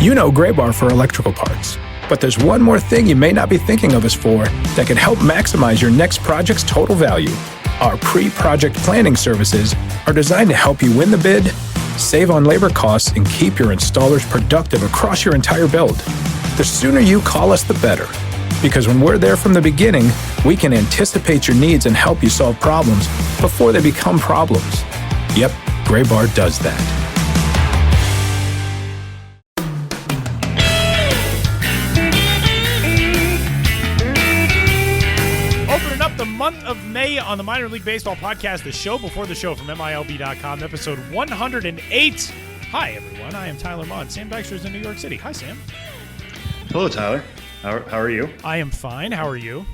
You know Gray Bar for electrical parts, but there's one more thing you may not be thinking of us for that can help maximize your next project's total value. Our pre-project planning services are designed to help you win the bid, save on labor costs, and keep your installers productive across your entire build. The sooner you call us, the better. Because when we're there from the beginning, we can anticipate your needs and help you solve problems before they become problems. Yep, Gray Bar does that. Opening up the month of May on the Minor League Baseball podcast, the show before the show from MILB.com, episode 108. Hi, everyone. I am Tyler Munn. Sam Dykstra is in New York City. Hi, Sam. Hello, Tyler. How are you? I am fine. How are you?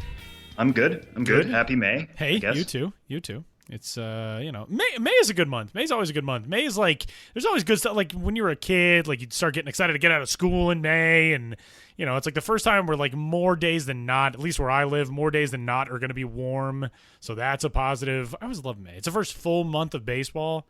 I'm good. I'm good. Happy May. Hey, you too. You too. It's, May is a good month. May's always a good month. May is like, there's always good stuff. Like when you were a kid, like you'd start getting excited to get out of school in May. And, you know, it's like the first time where like more days than not, at least where I live, more days than not are going to be warm. So that's a positive. I always love May. It's the first full month of baseball.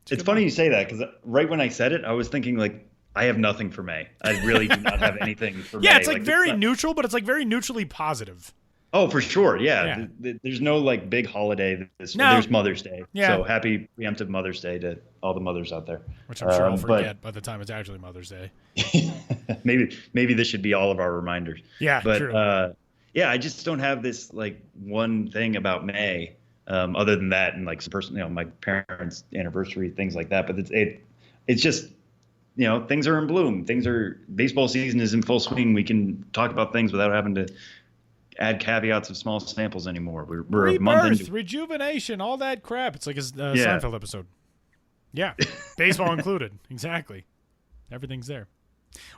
It's funny you say that because right when I said it, I was thinking like, I have nothing for May. I really do not have anything for May. Yeah, it's like very neutral, but it's like very neutrally positive. Oh, for sure. Yeah. There's no like big holiday. There's Mother's Day. Yeah. So happy preemptive Mother's Day to all the mothers out there. Which I'm sure I'll forget by the time it's actually Mother's Day. maybe this should be all of our reminders. Yeah, but, true. I just don't have this like one thing about May other than that and like some person, my parents' anniversary, things like that. But it's just, things are in bloom. Baseball season is in full swing. We can talk about things without having to add caveats of small samples anymore. We're a month into rejuvenation, all that crap. It's like a Seinfeld episode. Yeah, baseball included. Exactly. Everything's there.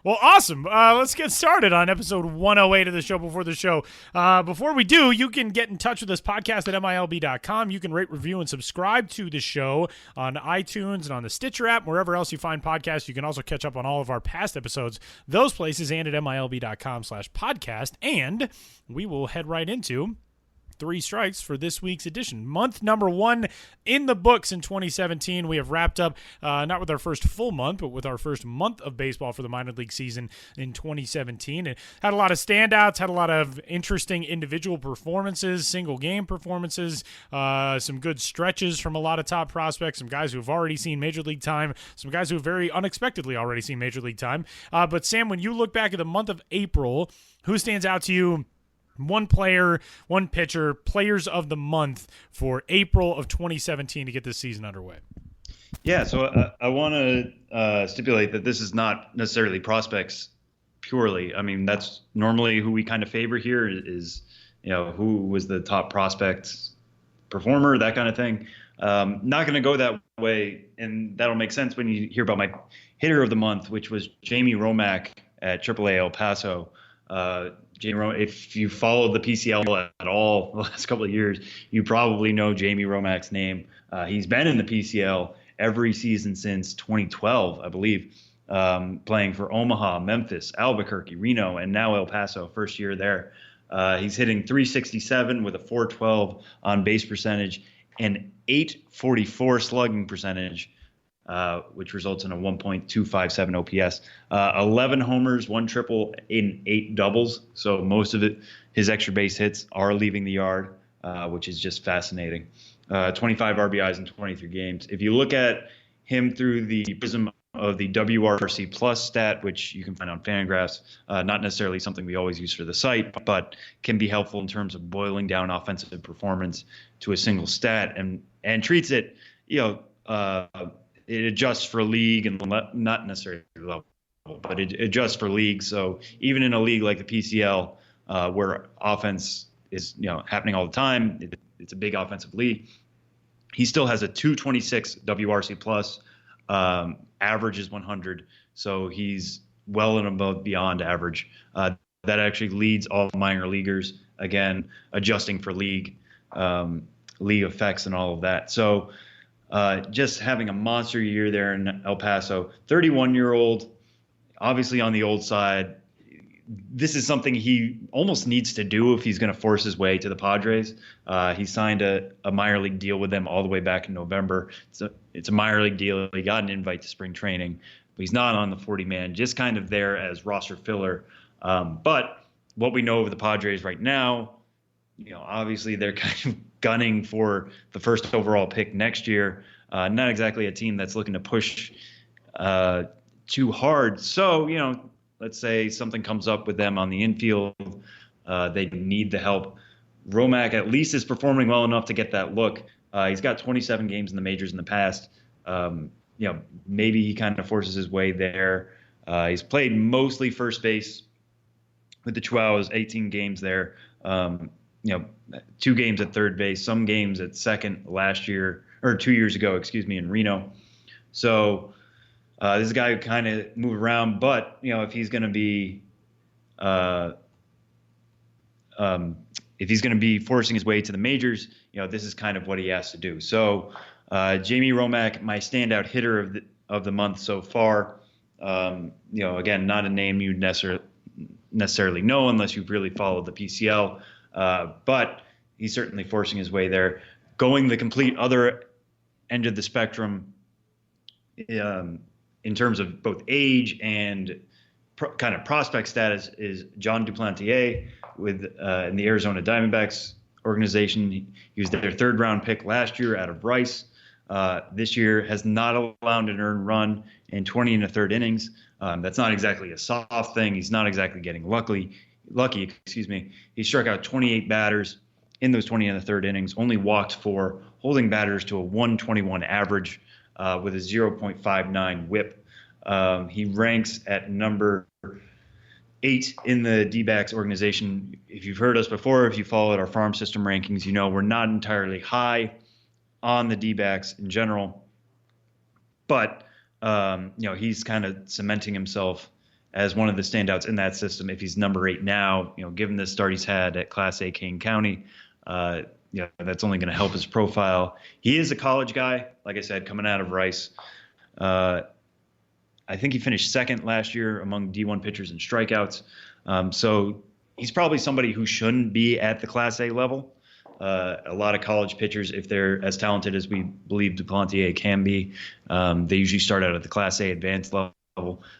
Well, awesome. Let's get started on episode 108 of the show before the show. Before we do, you can get in touch with us, podcast at MILB.com. You can rate, review, and subscribe to the show on iTunes and on the Stitcher app, wherever else you find podcasts. You can also catch up on all of our past episodes, those places, and at MILB.com/podcast. And we will head right into three strikes for this week's edition. Month number 1 in the books in 2017. We have wrapped up, not with our first full month, but with our first month of baseball for the minor league season in 2017. It had a lot of standouts, had a lot of interesting individual performances, single game performances, some good stretches from a lot of top prospects, some guys who have already seen major league time, some guys who have very unexpectedly already seen major league time. But Sam, when you look back at the month of April, who stands out to you? One player, one pitcher, players of the month for April of 2017 to get this season underway. Yeah, so I want to stipulate that this is not necessarily prospects purely. I mean, that's normally who we kind of favor here is, who was the top prospect performer, that kind of thing. Not going to go that way, and that'll make sense when you hear about my hitter of the month, which was Jamie Romack at AAA El Paso. If you followed the PCL at all the last couple of years, you probably know Jamie Romack's name. He's been in the PCL every season since 2012, I believe, playing for Omaha, Memphis, Albuquerque, Reno, and now El Paso, first year there. He's hitting .367 with a .412 on base percentage and .844 slugging percentage, which results in a 1.257 OPS, 11 homers, 1 triple, and 8 doubles. So most of his extra base hits are leaving the yard, which is just fascinating. 25 RBIs in 23 games. If you look at him through the prism of the WRC plus stat, which you can find on Fangraphs, not necessarily something we always use for the site, but can be helpful in terms of boiling down offensive performance to a single stat and treats it, it adjusts for league and not necessarily level, but it adjusts for league. So even in a league like the PCL, where offense is happening all the time, it's a big offensive league. He still has a 226 WRC plus, average is 100. So he's well and above beyond average. That actually leads all minor leaguers, again, adjusting for league effects and all of that. So just having a monster year there in El Paso, 31-year-old, obviously on the old side. This is something he almost needs to do if he's going to force his way to the Padres. He signed a minor league deal with them all the way back in November. It's a minor league deal. He got an invite to spring training. but he's not on the 40-man, just kind of there as roster filler. But what we know of the Padres right now, obviously they're kind of gunning for the first overall pick next year. Not exactly a team that's looking to push too hard. So, let's say something comes up with them on the infield. They need the help. Romack at least is performing well enough to get that look. He's got 27 games in the majors in the past. Maybe he kind of forces his way there. He's played mostly first base with the Chihuahuas, 18 games there. 2 games at third base, some games at second last year, or 2 years ago, in Reno. So this is a guy who kind of move around, but if he's going to be forcing his way to the majors, this is kind of what he has to do. So Jamie Romack, my standout hitter of the month so far. Again, not a name you necessarily know unless you've really followed the PCL, but he's certainly forcing his way there. Going the complete other end of the spectrum in terms of both age and kind of prospect status is John Duplantier with in the Arizona Diamondbacks organization. He was their 3rd round pick last year out of Rice. This year has not allowed an earned run in 20 1/3 innings. That's not exactly a soft thing. He's not exactly getting lucky. He struck out 28 batters in those 20 1/3 innings, only walked 4, holding batters to a 121 average with a 0.59 whip. He ranks at number 8 in the D-backs organization. If you've heard us before, if you followed our farm system rankings, we're not entirely high on the D-backs in general, but he's kind of cementing himself as one of the standouts in that system. If he's number 8 now, given the start he's had at Class A Kane County, that's only going to help his profile. He is a college guy, like I said, coming out of Rice. I think he finished 2nd last year among D1 pitchers in strikeouts. So he's probably somebody who shouldn't be at the Class A level. A lot of college pitchers, if they're as talented as we believe Duplantier can be, they usually start out at the Class A Advanced level.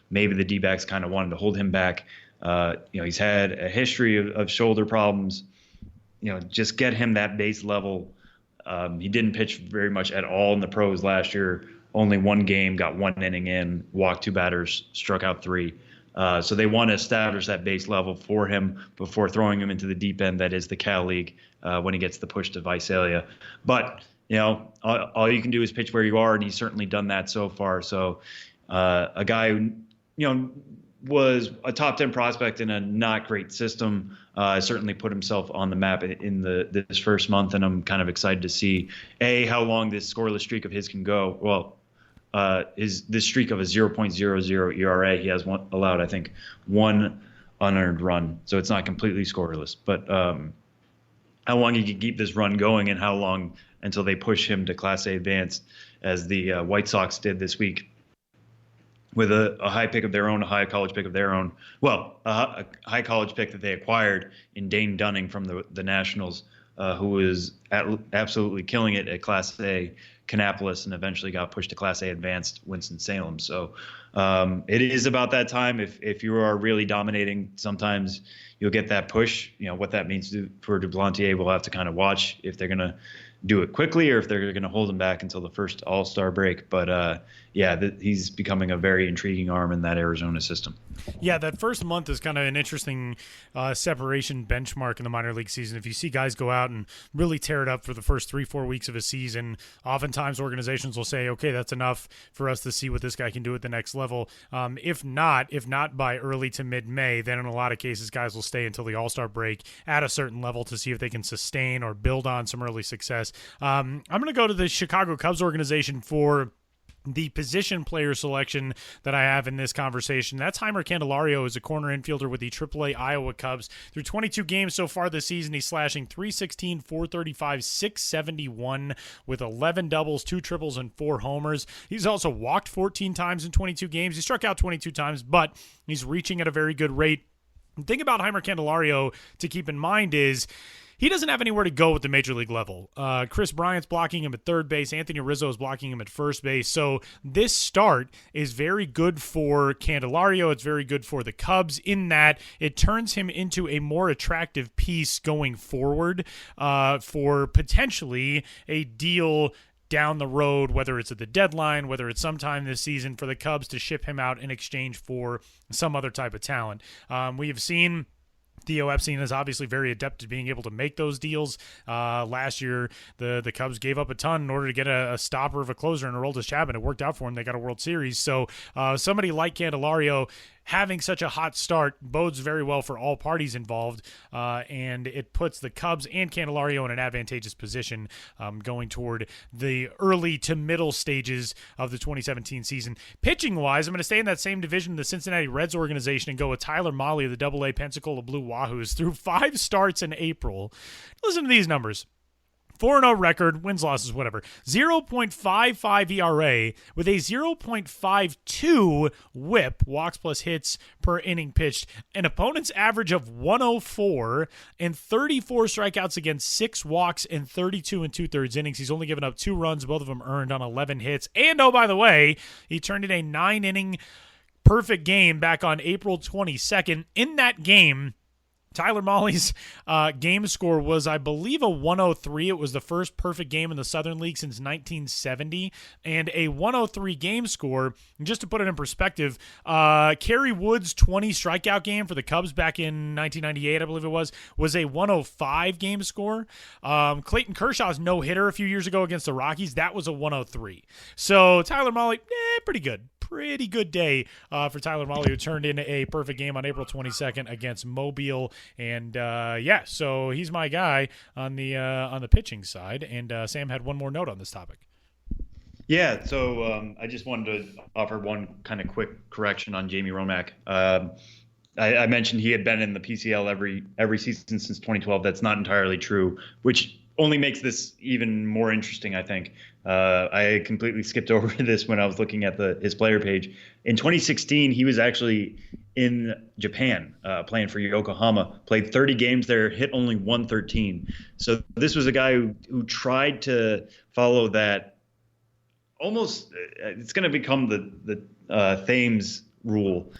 Maybe the D-backs kind of wanted to hold him back. He's had a history of shoulder problems. Just get him that base level. He didn't pitch very much at all in the pros last year. Only 1 game, got 1 inning in, walked 2 batters, struck out 3. So they want to establish that base level for him before throwing him into the deep end that is the Cal League when he gets the push to Visalia. But, all you can do is pitch where you are, and he's certainly done that so far. So a guy who, was a top 10 prospect in a not great system, certainly put himself on the map in this first month, and I'm kind of excited to see, how long this scoreless streak of his can go. Well, is this streak of a 0.00 ERA. He has allowed, I think, 1 unearned run, so it's not completely scoreless. But how long he can keep this run going, and how long until they push him to Class A Advanced, as the White Sox did this week, with a high pick of their own, a high college pick of their own. Well, a high college pick that they acquired in Dane Dunning from the Nationals, who was absolutely killing it at Class A Kannapolis and eventually got pushed to Class A Advanced Winston-Salem. So it is about that time. If you are really dominating, sometimes you'll get that push. What that means for Duplantier, we'll have to kind of watch if they're going to do it quickly or if they're going to hold him back until the first All-Star break. But he's becoming a very intriguing arm in that Arizona system. Yeah, that first month is kind of an interesting separation benchmark in the minor league season. If you see guys go out and really tear it up for the first 3-4 weeks of a season, oftentimes organizations will say, okay, that's enough for us to see what this guy can do at the next level. If not by early to mid-May, then in a lot of cases, guys will stay until the All-Star break at a certain level to see if they can sustain or build on some early success. I'm going to go to the Chicago Cubs organization for the position player selection that I have in this conversation. That's Heimer Candelario, is a corner infielder with the AAA Iowa Cubs. Through 22 games so far this season, he's slashing .316, .435, .671 with 11 doubles, 2 triples, and 4 homers. He's also walked 14 times in 22 games. He struck out 22 times, but he's reaching at a very good rate. The thing about Heimer Candelario to keep in mind is he doesn't have anywhere to go at the major league level. Chris Bryant's blocking him at third base. Anthony Rizzo is blocking him at first base. So this start is very good for Candelario. It's very good for the Cubs in that it turns him into a more attractive piece going forward for potentially a deal down the road, whether it's at the deadline, whether it's sometime this season, for the Cubs to ship him out in exchange for some other type of talent. We have seen Theo Epstein is obviously very adept at being able to make those deals. Last year, the Cubs gave up a ton in order to get a stopper of a closer in Aroldis Chapman. It worked out for him. They got a World Series. So somebody like Candelario having such a hot start bodes very well for all parties involved, and it puts the Cubs and Candelario in an advantageous position going toward the early to middle stages of the 2017 season. Pitching-wise, I'm going to stay in that same division, the Cincinnati Reds organization, and go with Tyler Mahle of the AA Pensacola Blue Wahoos through 5 starts in April. Listen to these numbers. 4-0 record, wins, losses, whatever. 0.55 ERA with a 0.52 whip, walks plus hits per inning pitched, an opponent's average of 104, and 34 strikeouts against 6 walks in 32 2/3 innings. He's only given up 2 runs, both of them earned on 11 hits. And, oh, by the way, he turned in a 9-inning perfect game back on April 22nd. In that game, Tyler Mahle's game score was, I believe, a 103. It was the first perfect game in the Southern League since 1970. And a 103 game score, just to put it in perspective, Kerry Wood's 20 strikeout game for the Cubs back in 1998, I believe it was a 105 game score. Clayton Kershaw's no-hitter a few years ago against the Rockies, that was a 103. So Tyler Mahle, pretty good. Pretty good day for Tyler Mahle, who turned in a perfect game on April 22nd against Mobile. And so he's my guy on the pitching side. And Sam had one more note on this topic. Yeah, so I just wanted to offer one kind of quick correction on Jamie Romack. I mentioned he had been in the PCL every season since 2012. That's not entirely true, which only makes this even more interesting, I think. I completely skipped over this when I was looking at his player page. In 2016, he was actually in Japan playing for Yokohama, played 30 games there, hit only 113. So this was a guy who tried to follow that almost – it's going to become the Thames rule,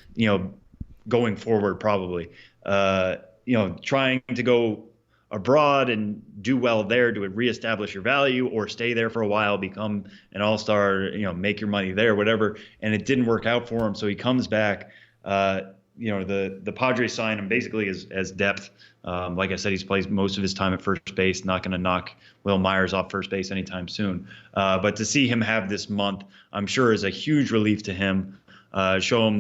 going forward probably. Trying to go abroad and do well there to reestablish your value, or stay there for a while, become an all-star, make your money there, whatever. And it didn't work out for him. So he comes back, the Padres sign him basically as depth. Like I said, he's played most of his time at first base, not going to knock Will Myers off first base anytime soon. But to see him have this month, I'm sure is a huge relief to him. Show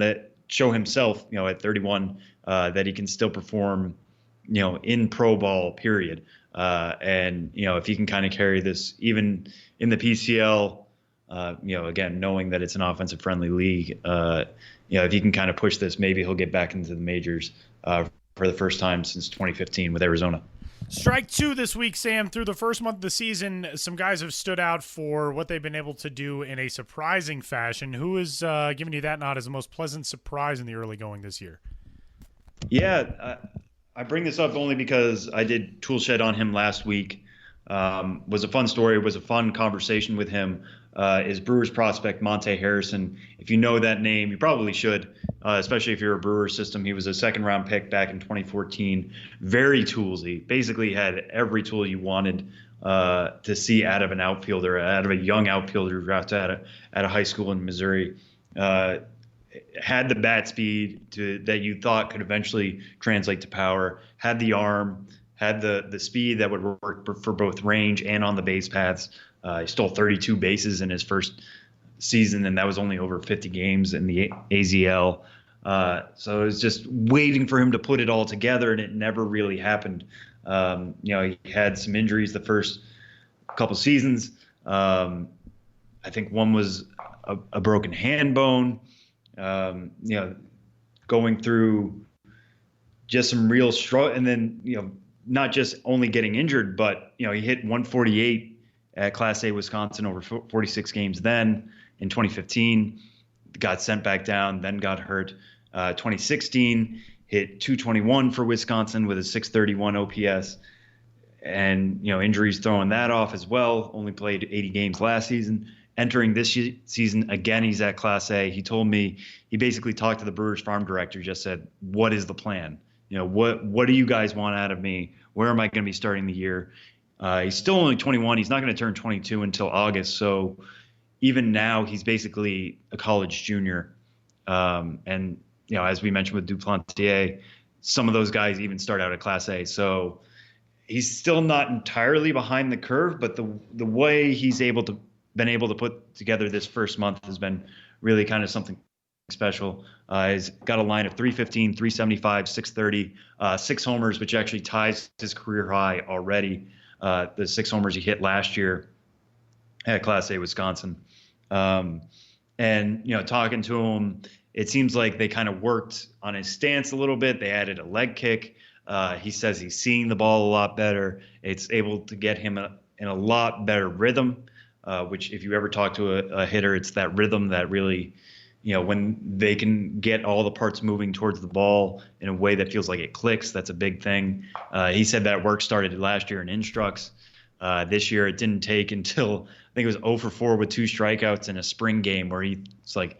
himself, at 31, that he can still perform, in pro ball, period. And if he can kind of carry this even in the PCL, again, knowing that it's an offensive friendly league, if he can kind of push this, maybe he'll get back into the majors for the first time since 2015 with Arizona. Strike 2 this week, Sam. Through the first month of the season, some guys have stood out for what they've been able to do in a surprising fashion. Who is giving you that nod as the most pleasant surprise in the early going this year? Yeah, I bring this up only because I did Toolshed on him last week. Was a fun story. Was a fun conversation with him. Is Brewers prospect Monte Harrison. If you know that name, you probably should, especially if you're a Brewers system. He was a 2nd-round pick back in 2014. Very toolsy. Basically had every tool you wanted to see out of an outfielder, out of a young outfielder drafted at a high school in Missouri. Had the bat speed that you thought could eventually translate to power, had the arm, had the speed that would work for both range and on the base paths. He stole 32 bases in his first season, and that was only over 50 games in the AZL. So it was just waiting for him to put it all together, and it never really happened. He had some injuries the first couple seasons. I think one was a broken hand bone. Going through just some real struggle, and then, not just only getting injured, but, he hit 148 at Class A Wisconsin over 46 games then in 2015, got sent back down, then got hurt. 2016 hit 221 for Wisconsin with a 631 OPS. and injuries throwing that off as well. Only played 80 games last season. Entering this season again, he's at Class A. He told me he basically talked to the Brewers farm director, just said, "What is the plan? What do you guys want out of me? Where am I going to be starting the year?" He's still only 21. He's not going to turn 22 until August. So even now, he's basically a college junior. And as we mentioned with Duplantier, some of those guys even start out at Class A. So he's still not entirely behind the curve, but the way he's been able to put together this first month has been really kind of something special. He's got a line of 315, 375, 630, 6 homers, which actually ties his career high already. The 6 homers he hit last year at Class A Wisconsin. And talking to him, it seems like they kind of worked on his stance a little bit. They added a leg kick. He says he's seeing the ball a lot better. It's able to get him in a lot better rhythm, which if you ever talk to a hitter, it's that rhythm that really, when they can get all the parts moving towards the ball in a way that feels like it clicks, that's a big thing. He said that work started last year in instructs. This year it didn't take until I think it was 0 for 4 with 2 strikeouts in a spring game where he's like,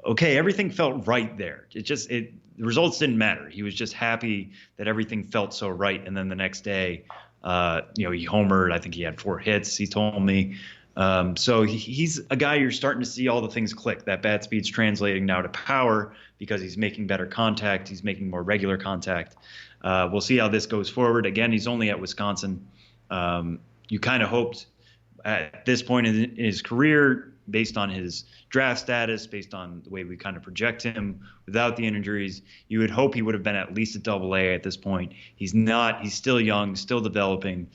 okay, everything felt right there. The results didn't matter. He was just happy that everything felt so right. And then the next day, he homered. I think he had 4 hits, he told me. So he's a guy you're starting to see all the things click. That bat speed's translating now to power because he's making better contact. He's making more regular contact. We'll see how this goes forward. Again, he's only at Wisconsin. You kind of hoped at this point in his career, based on his draft status, based on the way we kind of project him without the injuries, you would hope he would have been at least a AA at this point. He's not. He's still young, still developing,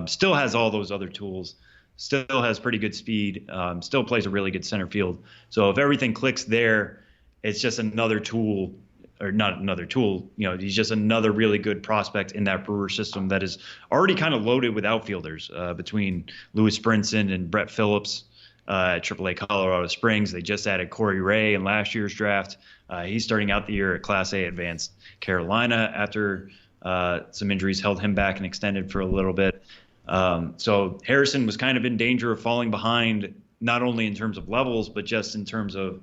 still has all those other tools, still has pretty good speed, still plays a really good center field. So if everything clicks there, it's just another tool. Or not another tool, he's just another really good prospect in that Brewer system that is already kind of loaded with outfielders between Lewis Brinson and Brett Phillips at AAA Colorado Springs. They just added Corey Ray in last year's draft. He's starting out the year at Class A Advanced Carolina after some injuries held him back and extended for a little bit. So Harrison was kind of in danger of falling behind, not only in terms of levels, but just in terms of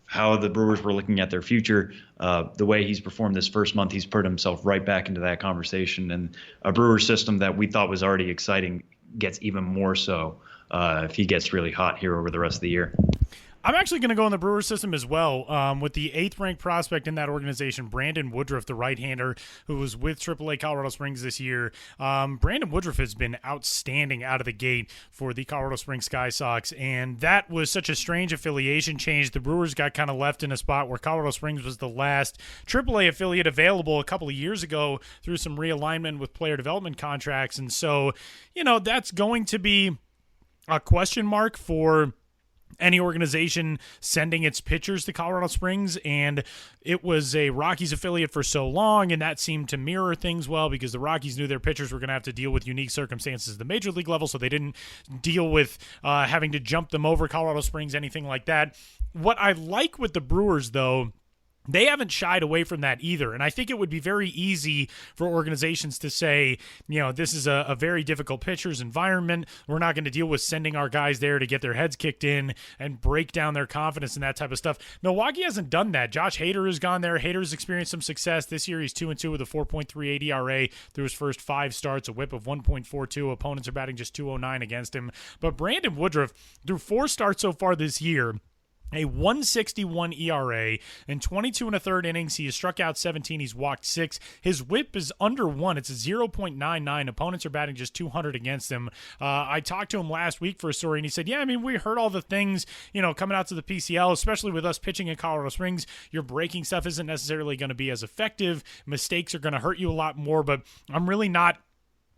how the Brewers were looking at their future. The way he's performed this first month, he's put himself right back into that conversation. And a Brewer system that we thought was already exciting gets even more so if he gets really hot here over the rest of the year. I'm actually going to go in the Brewers system as well with the 8th-ranked prospect in that organization, Brandon Woodruff, the right-hander who was with AAA Colorado Springs this year. Brandon Woodruff has been outstanding out of the gate for the Colorado Springs Sky Sox, and that was such a strange affiliation change. The Brewers got kind of left in a spot where Colorado Springs was the last AAA affiliate available a couple of years ago through some realignment with player development contracts, and so, that's going to be a question mark for any organization sending its pitchers to Colorado Springs, and it was a Rockies affiliate for so long, and that seemed to mirror things well because the Rockies knew their pitchers were going to have to deal with unique circumstances at the major league level, so they didn't deal with having to jump them over Colorado Springs, anything like that. What I like with the Brewers, though, they haven't shied away from that either. And I think it would be very easy for organizations to say, this is a very difficult pitcher's environment. We're not going to deal with sending our guys there to get their heads kicked in and break down their confidence and that type of stuff. Milwaukee hasn't done that. Josh Hader has gone there. Hader's experienced some success. This year he's 2-2 with a 4.38 ERA through his first 5 starts, a whip of 1.42. Opponents are batting just 209 against him. But Brandon Woodruff, through 4 starts so far this year, a 1.61 ERA in 22 1/3 innings. He has struck out 17. He's walked 6. His whip is under 1. It's a 0.99. Opponents are batting just 200 against him. I talked to him last week for a story, and he said, we heard all the things, coming out to the PCL, especially with us pitching in Colorado Springs. Your breaking stuff isn't necessarily going to be as effective. Mistakes are going to hurt you a lot more, but I'm really not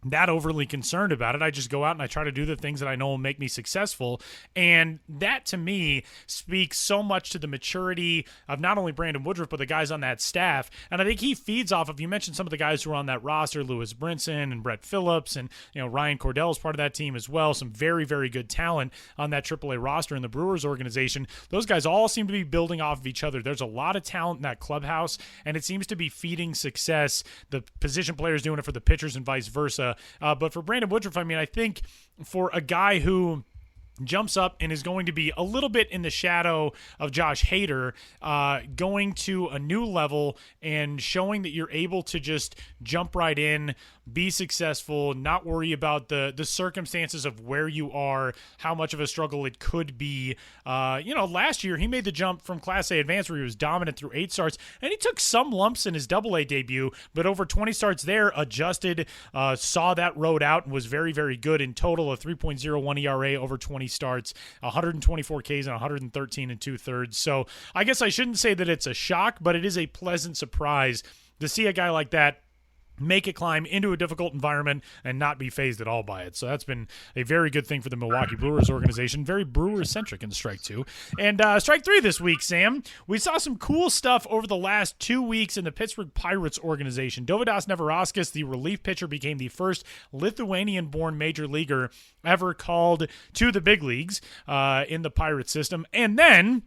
that overly concerned about it. I just go out and I try to do the things that I know will make me successful. And that, to me, speaks so much to the maturity of not only Brandon Woodruff, but the guys on that staff. And I think he feeds off of, you mentioned some of the guys who are on that roster, Lewis Brinson and Brett Phillips, and Ryan Cordell is part of that team as well. Some very, very good talent on that AAA roster in the Brewers organization. Those guys all seem to be building off of each other. There's a lot of talent in that clubhouse, and it seems to be feeding success. The position players doing it for the pitchers and vice versa. area. But for Brandon Woodruff, I mean, I think for a guy who jumps up and is going to be a little bit in the shadow of Josh Hader, going to a new level and showing that you're able to just jump right in, be successful, not worry about the circumstances of where you are, how much of a struggle it could be. Last year he made the jump from Class A Advanced where he was dominant through 8 starts, and he took some lumps in his Double-A debut, but over 20 starts there, adjusted, saw that road out, and was very, very good in total, a 3.01 ERA over 20 starts, 124 Ks and 113 and 2/3. So I guess I shouldn't say that it's a shock, but it is a pleasant surprise to see a guy like that make a climb into a difficult environment and not be phased at all by it. So that's been a very good thing for the Milwaukee Brewers organization. Very Brewers-centric in strike 2. And strike 3 this week, Sam. We saw some cool stuff over the last 2 weeks in the Pittsburgh Pirates organization. Dovydas Neverauskas, the relief pitcher, became the first Lithuanian-born major leaguer ever called to the big leagues in the Pirates system. And then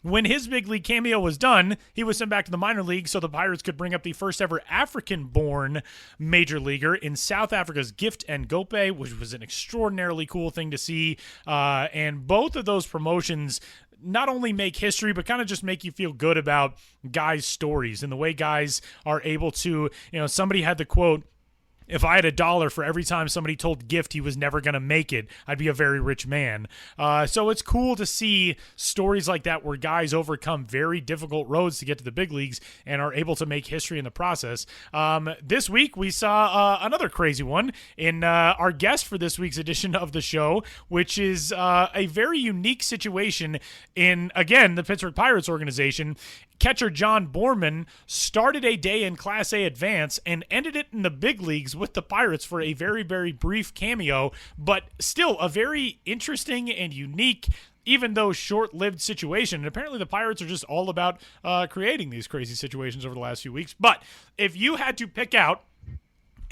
when his big league cameo was done, he was sent back to the minor league so the Pirates could bring up the first ever African-born major leaguer in South Africa's Gift and Gope, which was an extraordinarily cool thing to see. And both of those promotions not only make history, but kind of just make you feel good about guys' stories and the way guys are able to, somebody had the quote, "If I had $1 for every time somebody told Gift he was never going to make it, I'd be a very rich man." So it's cool to see stories like that where guys overcome very difficult roads to get to the big leagues and are able to make history in the process. This week, we saw another crazy one in our guest for this week's edition of the show, which is a very unique situation in, again, the Pittsburgh Pirates organization. Catcher John Bormann started a day in Class A Advance and ended it in the big leagues with the Pirates for a very, very brief cameo, but still a very interesting and unique, even though short-lived situation. And apparently the Pirates are just all about creating these crazy situations over the last few weeks. But if you had to pick out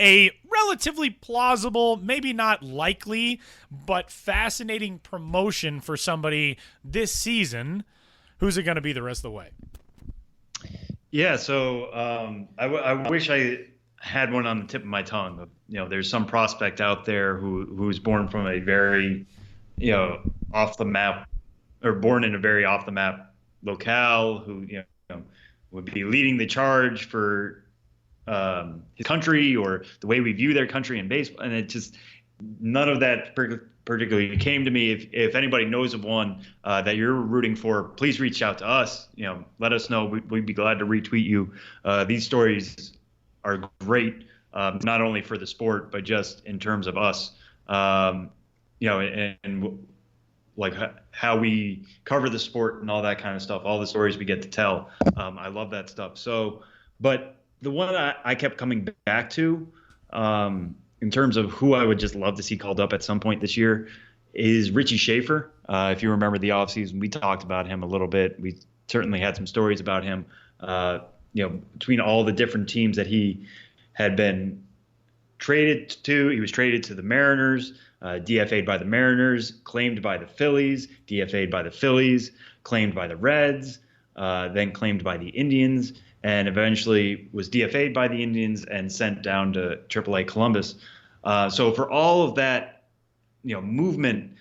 a relatively plausible, maybe not likely, but fascinating promotion for somebody this season, who's it going to be the rest of the way? Yeah, so I wish I had one on the tip of my tongue. There's some prospect out there who's born from a very, off the map, or born in a very off the map locale, who would be leading the charge for his country or the way we view their country in baseball, and it just none of that particularly came to me. If anybody knows of one that you're rooting for, please reach out to us. Let us know. We'd be glad to retweet you. These stories are great, not only for the sport, but just in terms of us, and like how we cover the sport and all that kind of stuff, all the stories we get to tell. I love that stuff. So, but the one I kept coming back to, in terms of who I would just love to see called up at some point this year, is Richie Schaefer. If you remember the offseason, we talked about him a little bit. We certainly had some stories about him, between all the different teams that he had been traded to. He was traded to the Mariners, DFA'd by the Mariners, claimed by the Phillies, DFA'd by the Phillies, claimed by the Reds, then claimed by the Indians, and eventually was DFA'd by the Indians and sent down to AAA Columbus. So for all of that, movement,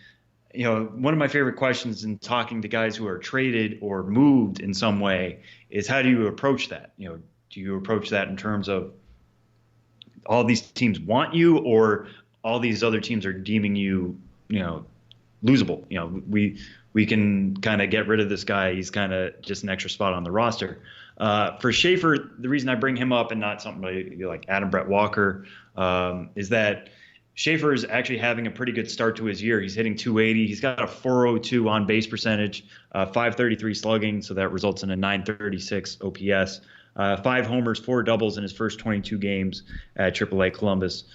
one of my favorite questions in talking to guys who are traded or moved in some way is, how do you approach that? Do you approach that in terms of all these teams want you, or all these other teams are deeming you, losable? We can kind of get rid of this guy. He's kind of just an extra spot on the roster. For Schaefer, the reason I bring him up and not somebody like Adam Brett Walker is that Schaefer is actually having a pretty good start to his year. He's hitting 280. He's got a 402 on base percentage, 533 slugging, so that results in a 936 OPS. 5 homers, 4 doubles in his first 22 games at AAA Columbus.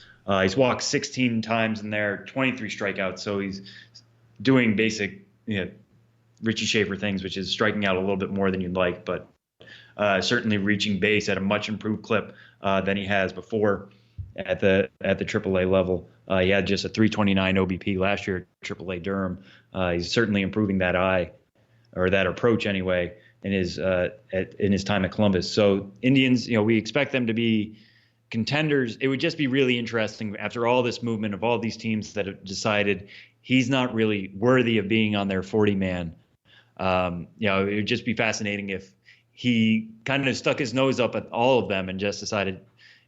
He's walked 16 times in there, 23 strikeouts. So he's doing basic, Richie Schaefer things, which is striking out a little bit more than you'd like, but certainly reaching base at a much improved clip than he has before at the AAA level. He had just a 329 OBP last year at AAA Durham. He's certainly improving that that approach anyway in his time at Columbus. So Indians, we expect them to be contenders, it would just be really interesting after all this movement of all these teams that have decided he's not really worthy of being on their 40-man. It would just be fascinating if he kind of stuck his nose up at all of them and just decided,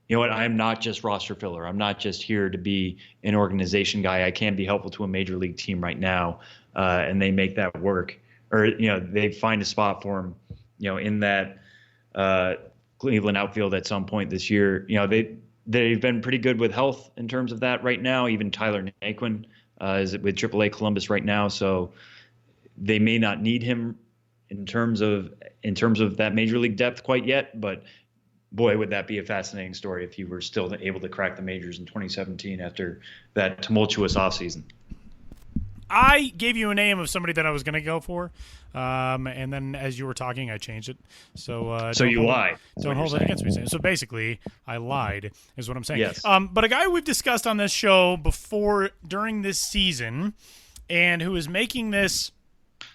you know what, I'm not just roster filler. I'm not just here to be an organization guy. I can be helpful to a major league team right now. And they make that work, or, they find a spot for him, in that Cleveland outfield at some point this year. They've been pretty good with health in terms of that right now. Even Tyler Naquin is with AAA Columbus right now. So they may not need him in terms of that major league depth quite yet, but boy, would that be a fascinating story if he were still able to crack the majors in 2017 after that tumultuous offseason. I gave you a name of somebody that I was going to go for, and then as you were talking, I changed it. So you lied. Don't hold it against me. So basically, I lied, is what I'm saying. Yes. But a guy we've discussed on this show before during this season, and who is making this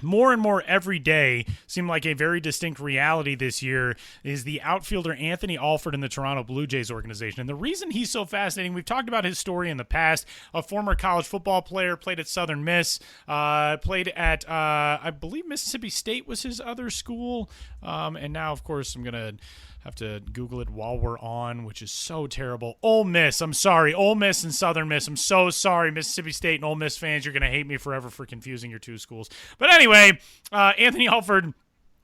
more and more every day seem like a very distinct reality this year, is the outfielder Anthony Alford in the Toronto Blue Jays organization. And the reason he's so fascinating, we've talked about his story in the past. A former college football player, played at Southern Miss, played at, I believe Mississippi State was his other school. And now, of course, I'm going to have to Google it while we're on, which is so terrible. Ole Miss, I'm sorry. Ole Miss and Southern Miss. I'm so sorry, Mississippi State and Ole Miss fans. You're going to hate me forever for confusing your two schools. But anyway, Anthony Alford,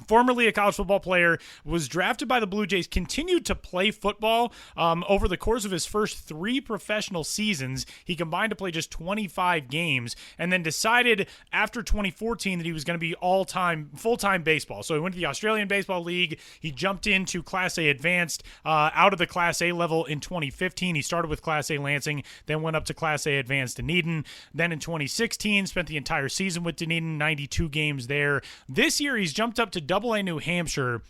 formerly a college football player, was drafted by the Blue Jays, continued to play football over the course of his first 3 professional seasons. He combined to play just 25 games, and then decided after 2014 that he was going to be full-time baseball. So he went to the Australian Baseball League. He jumped into Class A Advanced out of the Class A level in 2015. He started with Class A Lansing, then went up to Class A Advanced Dunedin. Then in 2016, spent the entire season with Dunedin, 92 games there. This year, he's jumped up to Double-A New Hampshire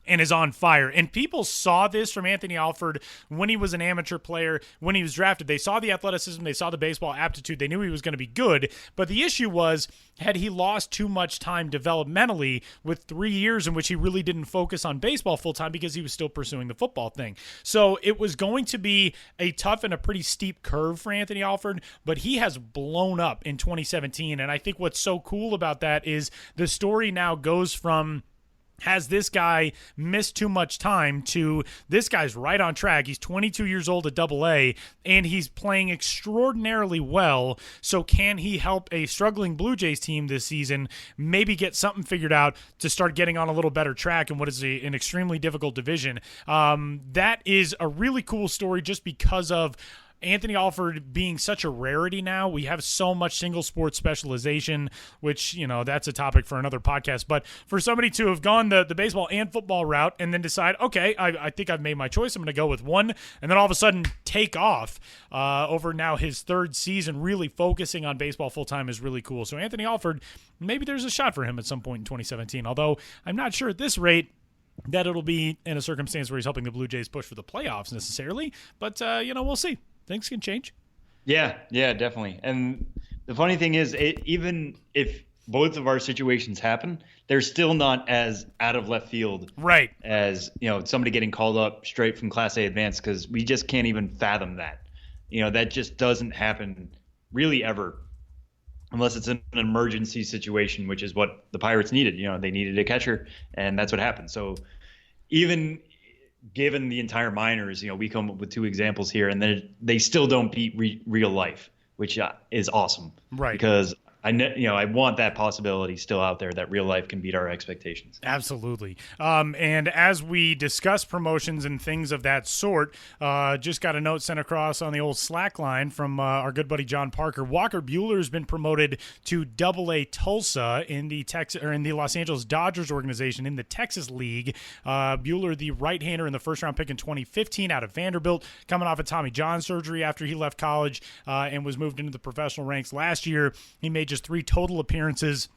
and is on fire. And people saw this from Anthony Alford when he was an amateur player, when he was drafted. They saw the athleticism, they saw the baseball aptitude, they knew he was going to be good. But the issue was, had he lost too much time developmentally with 3 years in which he really didn't focus on baseball full-time because he was still pursuing the football thing. So it was going to be a tough and a pretty steep curve for Anthony Alford, but he has blown up in 2017. And I think what's so cool about that is the story now goes from, has this guy missed too much time, to this guy's right on track. He's 22 years old at Double-A, and he's playing extraordinarily well. So can he help a struggling Blue Jays team this season maybe get something figured out to start getting on a little better track in what is an extremely difficult division? That is a really cool story just because of Anthony Alford being such a rarity now. We have so much single sport specialization, which, that's a topic for another podcast. But for somebody to have gone the baseball and football route and then decide, okay, I think I've made my choice, I'm going to go with one, and then all of a sudden take off over now his 3rd season, really focusing on baseball full-time, is really cool. So Anthony Alford, maybe there's a shot for him at some point in 2017, although I'm not sure at this rate that it'll be in a circumstance where he's helping the Blue Jays push for the playoffs necessarily. But, we'll see. Things can change. Yeah, definitely. And the funny thing is, even if both of our situations happen, they're still not as out of left field, right, as somebody getting called up straight from Class A Advanced, because we just can't even fathom that. That just doesn't happen really ever, unless it's an emergency situation, which is what the Pirates needed. They needed a catcher, and that's what happened. So even given the entire minors, we come up with 2 examples here, and then they still don't beat real life, which is awesome. Right. Because I want that possibility still out there, that real life can beat our expectations. Absolutely. And as we discuss promotions and things of that sort, just got a note sent across on the old Slack line from our good buddy John Parker. Walker Buehler has been promoted to Double-A Tulsa in the Los Angeles Dodgers organization in the Texas League. Buehler, the right-hander in the first-round pick in 2015 out of Vanderbilt, coming off a Tommy John surgery after he left college and was moved into the professional ranks last year. He made just 3 total appearances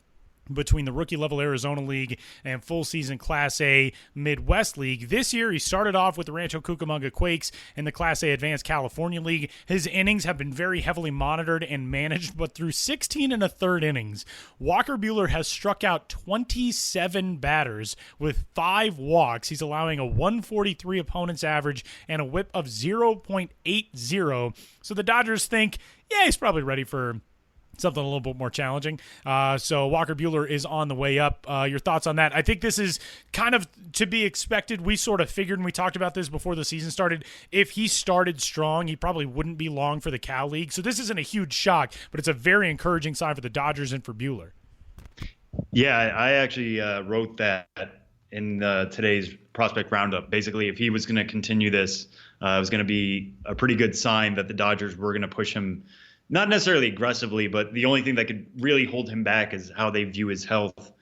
between the rookie-level Arizona League and full-season Class A Midwest League. This year, he started off with the Rancho Cucamonga Quakes in the Class A Advanced California League. His innings have been very heavily monitored and managed, but through 16 and a third innings, Walker Buehler has struck out 27 batters with 5 walks. He's allowing a 143 opponent's average and a whip of 0.80. So the Dodgers think, yeah, he's probably ready for something a little bit more challenging. So Walker Buehler is on the way up. Your thoughts on that? I think this is kind of to be expected. We sort of figured, and we talked about this before the season started, if he started strong, he probably wouldn't be long for the Cal League. So this isn't a huge shock, but it's a very encouraging sign for the Dodgers and for Buehler. Yeah, I actually wrote that in today's prospect roundup. Basically, if he was going to continue this, it was going to be a pretty good sign that the Dodgers were going to push him, not necessarily aggressively, but the only thing that could really hold him back is how they view his health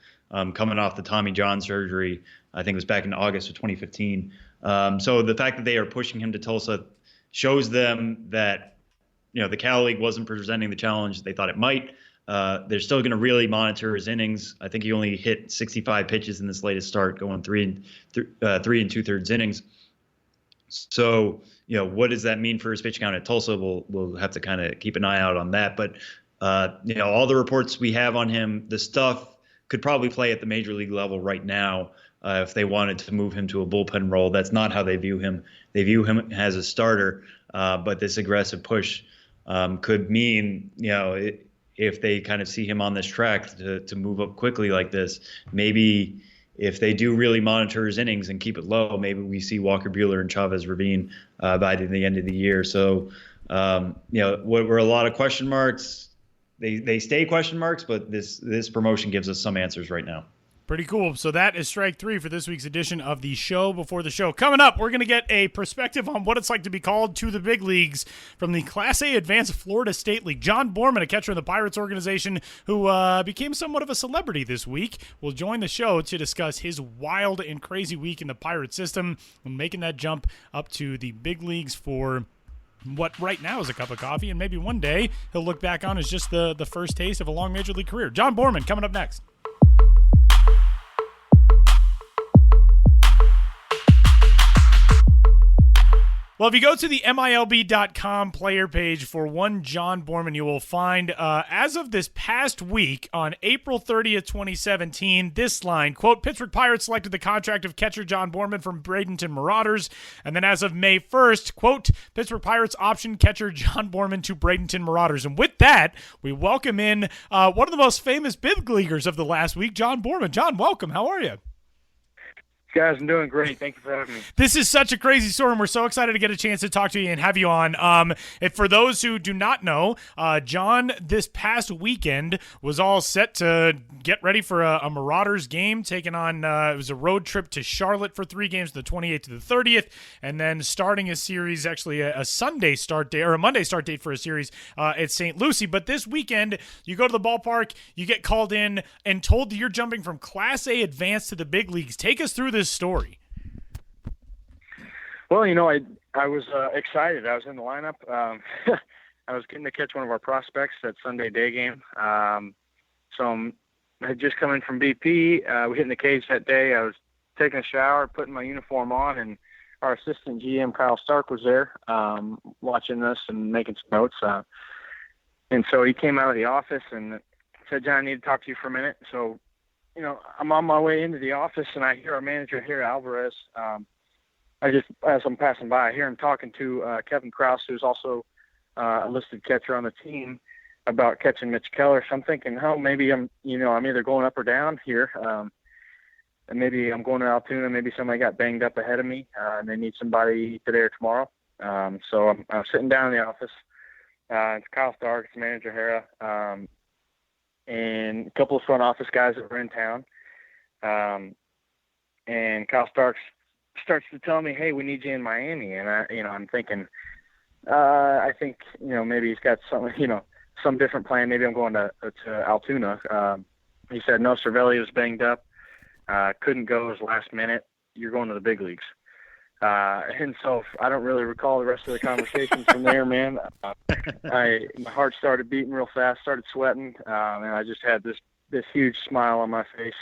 coming off the Tommy John surgery. I think it was back in August of 2015. So the fact that they are pushing him to Tulsa shows them that, the Cal League wasn't presenting the challenge they thought it might. They're still going to really monitor his innings. I think he only hit 65 pitches in this latest start, going 3 2/3 innings. So, what does that mean for his pitch count at Tulsa? We'll have to kind of keep an eye out on that. But, all the reports we have on him, the stuff could probably play at the major league level right now if they wanted to move him to a bullpen role. That's not how they view him. They view him as a starter. But this aggressive push could mean, if they kind of see him on this track to move up quickly like this, maybe if they do really monitor his innings and keep it low, maybe we see Walker Buehler and Chavez Ravine by the end of the year. So, what were a lot of question marks, they stay question marks, but this promotion gives us some answers right now. Pretty cool. So that is strike 3 for this week's edition of the show before the show. Coming up, we're going to get a perspective on what it's like to be called to the big leagues from the Class A Advanced Florida State League. John Bormann, a catcher in the Pirates organization who became somewhat of a celebrity this week, will join the show to discuss his wild and crazy week in the Pirate system and making that jump up to the big leagues for what right now is a cup of coffee, and maybe one day he'll look back on as just the first taste of a long major league career. John Bormann coming up next. Well, if you go to the MILB.com player page for one John Bormann, you will find, as of this past week, on April 30th, 2017, this line, quote, Pittsburgh Pirates selected the contract of catcher John Bormann from Bradenton Marauders. And then as of May 1st, quote, Pittsburgh Pirates optioned catcher John Bormann to Bradenton Marauders. And with that, we welcome in one of the most famous big leaguers of the last week, John Bormann. John, welcome. How are you? Guys, I'm doing great. Thank you for having me. This is such a crazy story, and we're so excited to get a chance to talk to you and have you on. And for those who do not know, John, this past weekend was all set to get ready for a Marauders game, taking on, it was a road trip to Charlotte for 3 games, the 28th to the 30th, and then starting a series, actually a Sunday start date, or a Monday start date for a series at St. Lucie. But this weekend, you go to the ballpark, you get called in and told that you're jumping from Class A Advanced to the big leagues. Take us through this story. Well, I was excited. I was in the lineup. I was getting to catch one of our prospects at Sunday day game. So I had just come in from BP. We hit in the cage that day. I was taking a shower, putting my uniform on, and our assistant GM, Kyle Stark, was there watching us and making some notes. And so he came out of the office and said, John, I need to talk to you for a minute. So I'm on my way into the office, and I hear our manager here, Alvarez. As I'm passing by, I hear him talking to Kevin Krause, who's also a listed catcher on the team, about catching Mitch Keller. So I'm thinking, maybe I'm either going up or down here, and maybe I'm going to Altoona. Maybe somebody got banged up ahead of me, and they need somebody today or tomorrow. So I'm sitting down in the office. It's Kyle Stark, it's manager Hera, and a couple of front office guys that were in town. And Kyle Starks starts to tell me, hey, we need you in Miami. And I'm thinking, I think, maybe he's got some different plan. Maybe I'm going to Altoona. He said, no, Cervelli was banged up. Couldn't go his last minute. You're going to the big leagues. And so I don't really recall the rest of the conversation from there, man. My heart started beating real fast, started sweating, and I just had this this huge smile on my face.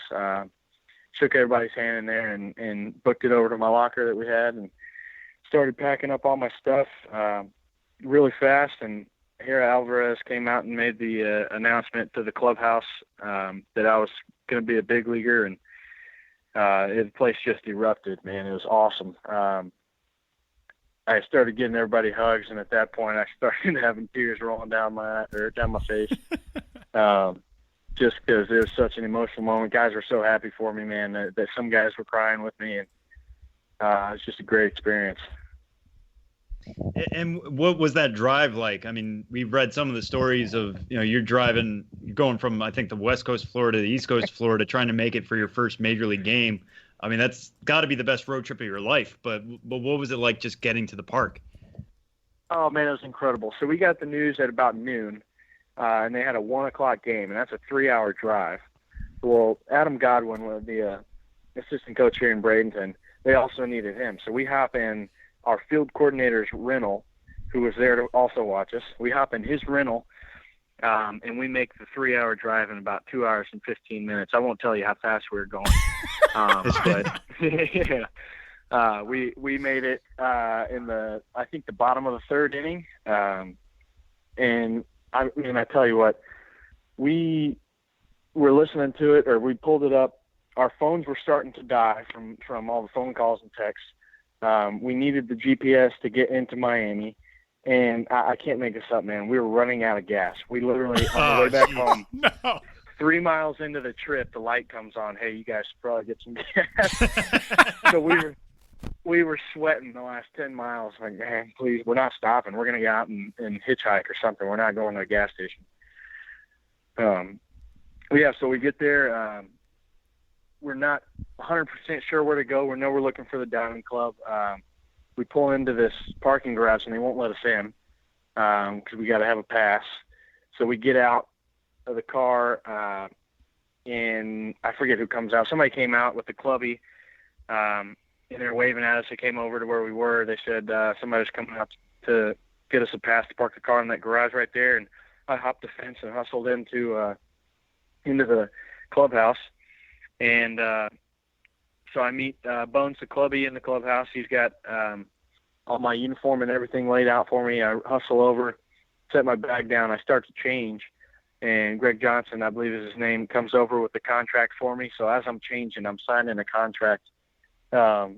Shook everybody's hand in there and booked it over to my locker that we had and started packing up all my stuff really fast. And here Alvarez came out and made the announcement to the clubhouse that I was going to be a big leaguer, and the place just erupted, man. It was awesome. I started getting everybody hugs, and at that point I started having tears rolling down my face. Just because it was such an emotional moment. Guys were so happy for me, man, that some guys were crying with me, and it was just a great experience. And what was that drive like? I mean, we've read some of the stories of, you're going from, I think, the West Coast of Florida to the East Coast of Florida, trying to make it for your first major league game. I mean, that's got to be the best road trip of your life. But what was it like just getting to the park? Oh, man, it was incredible. So we got the news at about noon, and they had a 1:00 game, and that's a 3-hour drive. Well, Adam Godwin, the assistant coach here in Bradenton, they also needed him. So we hop in our field coordinator's rental, who was there to also watch us. We hop in his rental, and we make the 3-hour drive in about 2 hours and 15 minutes. I won't tell you how fast we were going, but yeah, we made it in I think the bottom of the third inning, and I tell you what, we were listening to it, or we pulled it up. Our phones were starting to die from all the phone calls and texts. We needed the GPS to get into Miami, and I can't make this up, man. We were running out of gas. We literally, on the way back home, 3 miles into the trip, the light comes on. Hey, you guys should probably get some gas. So we were sweating the last 10 miles. Like, man, please, we're not stopping. We're going to go out and hitchhike or something. We're not going to a gas station. Yeah, so we get there. We're not 100% sure where to go. We know we're looking for the Diamond Club. We pull into this parking garage, and they won't let us in because we got to have a pass. So we get out of the car, and I forget who comes out. Somebody came out with the clubby, and they're waving at us. They came over to where we were. They said somebody's coming out to get us a pass to park the car in that garage right there. And I hopped the fence and hustled into the clubhouse. And so I meet Bones the clubby in the clubhouse. He's got all my uniform and everything laid out for me. I hustle over, set my bag down. I start to change, and Greg Johnson, I believe is his name, comes over with the contract for me. So as I'm changing, I'm signing a contract. I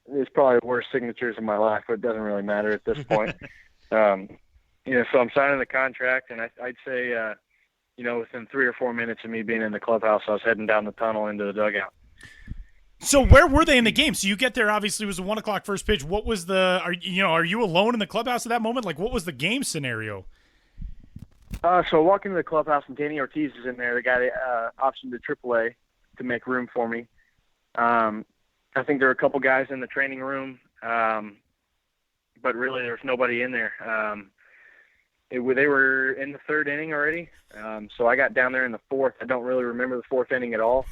it's probably the worst signatures of my life, but it doesn't really matter at this point. So I'm signing the contract, and I'd say within 3 or 4 minutes of me being in the clubhouse, I was heading down the tunnel into the dugout. So where were they in the game? So you get there, obviously it was a 1:00 first pitch. What was are you alone in the clubhouse at that moment? Like, what was the game scenario? So I walk into the clubhouse, and Danny Ortiz is in there. The guy optioned to AAA to make room for me. I think there were a couple guys in the training room, but really there was nobody in there. They were in the third inning already, so I got down there in the fourth. I don't really remember the fourth inning at all,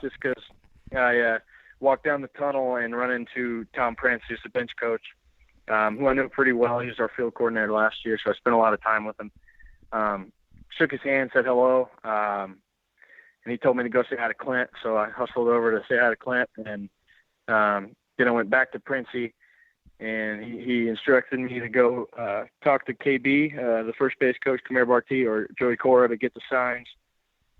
just because I walked down the tunnel and run into Tom Prince, who's the bench coach, who I knew pretty well. He was our field coordinator last year, so I spent a lot of time with him. Shook his hand, said hello, and he told me to go say hi to Clint, so I hustled over to say hi to Clint, and then I went back to Princey, and he instructed me to go talk to KB, the first base coach, Kamir Barti, or Joey Cora, to get the signs.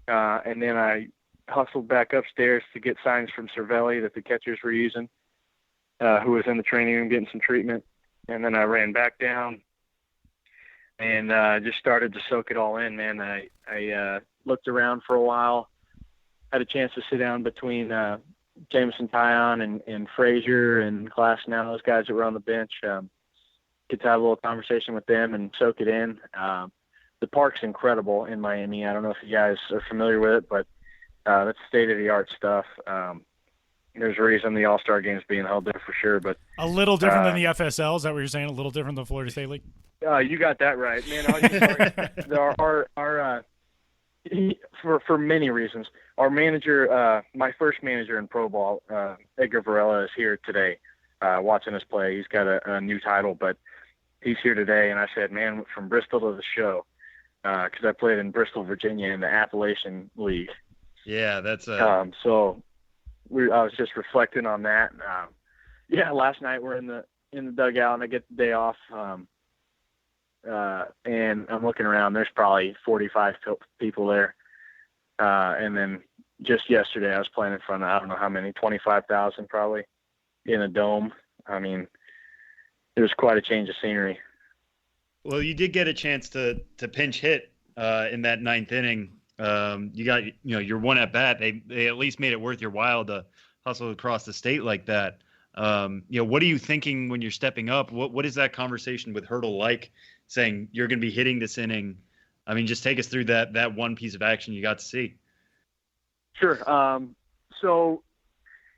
And then I hustled back upstairs to get signs from Cervelli that the catchers were using, who was in the training room getting some treatment. And then I ran back down and just started to soak it all in, man. I looked around for a while, had a chance to sit down between Jameson Tyon and Frazier and Class now, those guys that were on the bench. Get to have a little conversation with them and soak it in. The park's incredible in Miami. I don't know if you guys are familiar with it, but that's state-of-the-art stuff. There's a reason the All-Star Game's being held there for sure. But a little different than the FSL, is that what you're saying? A little different than the Florida State League? You got that right, man. For many reasons. Our manager, my first manager in pro ball, Edgar Varela, is here today watching us play. He's got a new title, but he's here today. And I said, man, from Bristol to the show, because I played in Bristol, Virginia in the Appalachian League. Yeah, that's so I was just reflecting on that. Last night we're in the dugout and I get the day off. And I'm looking around, there's probably 45 people there. And then just yesterday I was playing in front of, I don't know how many, 25,000 probably in a dome. I mean, it was quite a change of scenery. Well, you did get a chance to pinch hit in that ninth inning. You got your one at bat. They at least made it worth your while to hustle across the state like that. What are you thinking when you're stepping up? What is that conversation with Hurdle like, saying you're going to be hitting this inning? I mean, just take us through that one piece of action you got to see. Sure. So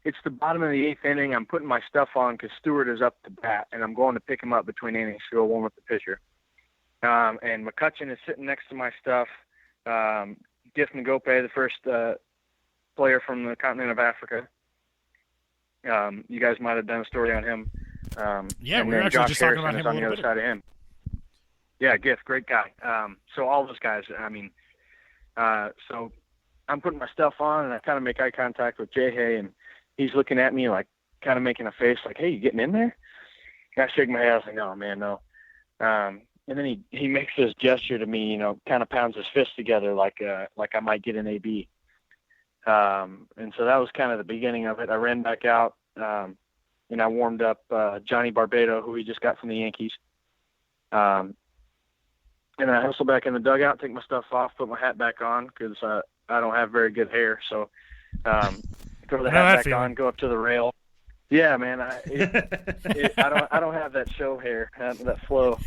it's the bottom of the eighth inning. I'm putting my stuff on because Stewart is up to bat, and I'm going to pick him up between innings to go warm up the pitcher. And McCutcheon is sitting next to my stuff. Gift Ngope, the first player from the continent of Africa. You guys might have done a story on him. Yeah, we were actually Josh just talking Harrison about him on the other side of him. Yeah, Gift, great guy. So all those guys, I mean, so I'm putting my stuff on, and I kind of make eye contact with Jay Hay, and he's looking at me like kind of making a face like, hey, you getting in there? And I shake my head. I was like, no, man, no. And then he makes this gesture to me, kind of pounds his fists together like I might get an AB. And so that was kind of the beginning of it. I ran back out, and I warmed up Johnny Barbado, who we just got from the Yankees. And I hustle back in the dugout, take my stuff off, put my hat back on because I don't have very good hair. So throw the hat back on, go up to the rail. Yeah, man. I don't have that show hair, that flow.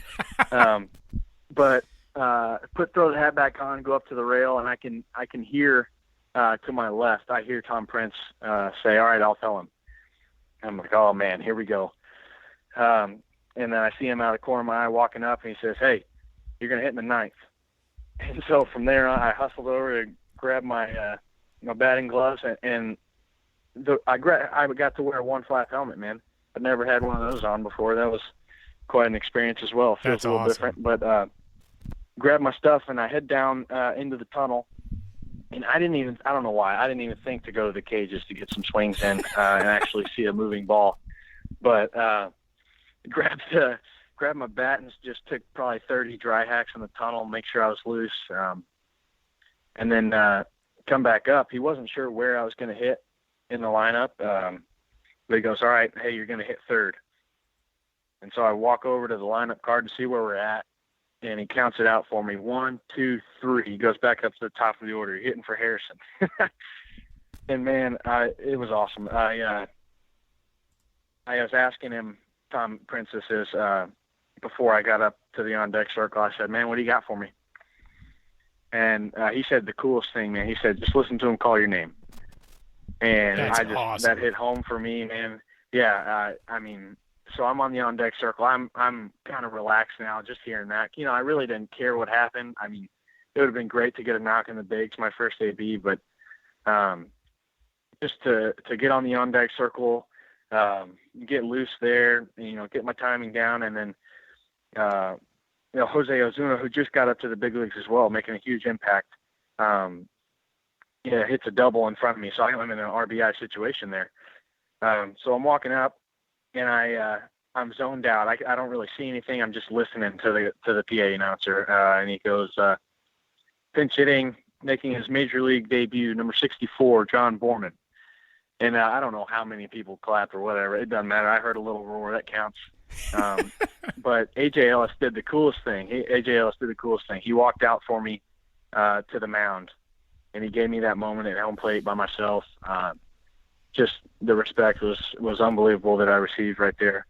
But throw the hat back on, go up to the rail, and I can hear to my left. I hear Tom Prince say, "All right, I'll tell him." I'm like, "Oh man, here we go." And then I see him out of the corner of my eye walking up, and he says, "Hey, you're gonna hit in the ninth." And so from there on, I hustled over to grab my batting gloves and. I got to wear a one flap helmet, man. I'd never had one of those on before. That was quite an experience as well. Feels That's a little awesome. different, but grab my stuff and I head down into the tunnel. And I don't know why, I didn't even think to go to the cages to get some swings in and actually see a moving ball. But grabbed my bat and just took probably 30 dry hacks in the tunnel, make sure I was loose. And then come back up. He wasn't sure where I was going to hit in the lineup, but he goes, "All right, hey, you're going to hit third." And so I walk over to the lineup card to see where we're at, and he counts it out for me. 1, 2, 3. He goes back up to the top of the order, hitting for Harrison. And man, it was awesome. I was asking him, Tom Princess is, before I got up to the on deck circle, I said, "Man, what do you got for me?" And he said the coolest thing, man. He said, "Just listen to him call your name." And awesome. That hit home for me, man. Yeah. I mean, so I'm on the on deck circle. I'm kind of relaxed now just hearing that. I really didn't care what happened. I mean, it would have been great to get a knock in the bigs, my first AB, but just to get on the on deck circle, get loose there, get my timing down. And then, Jose Ozuna, who just got up to the big leagues as well, making a huge impact. Hits a double in front of me, so I'm in an RBI situation there. So I'm walking up, and I'm zoned out. I don't really see anything. I'm just listening to the PA announcer, and he goes, pinch hitting, making his major league debut, number 64, John Bormann. And I don't know how many people clapped or whatever. It doesn't matter. I heard a little roar. That counts. But AJ Ellis did the coolest thing. He walked out for me to the mound. And he gave me that moment at home plate by myself. Just the respect was unbelievable that I received right there.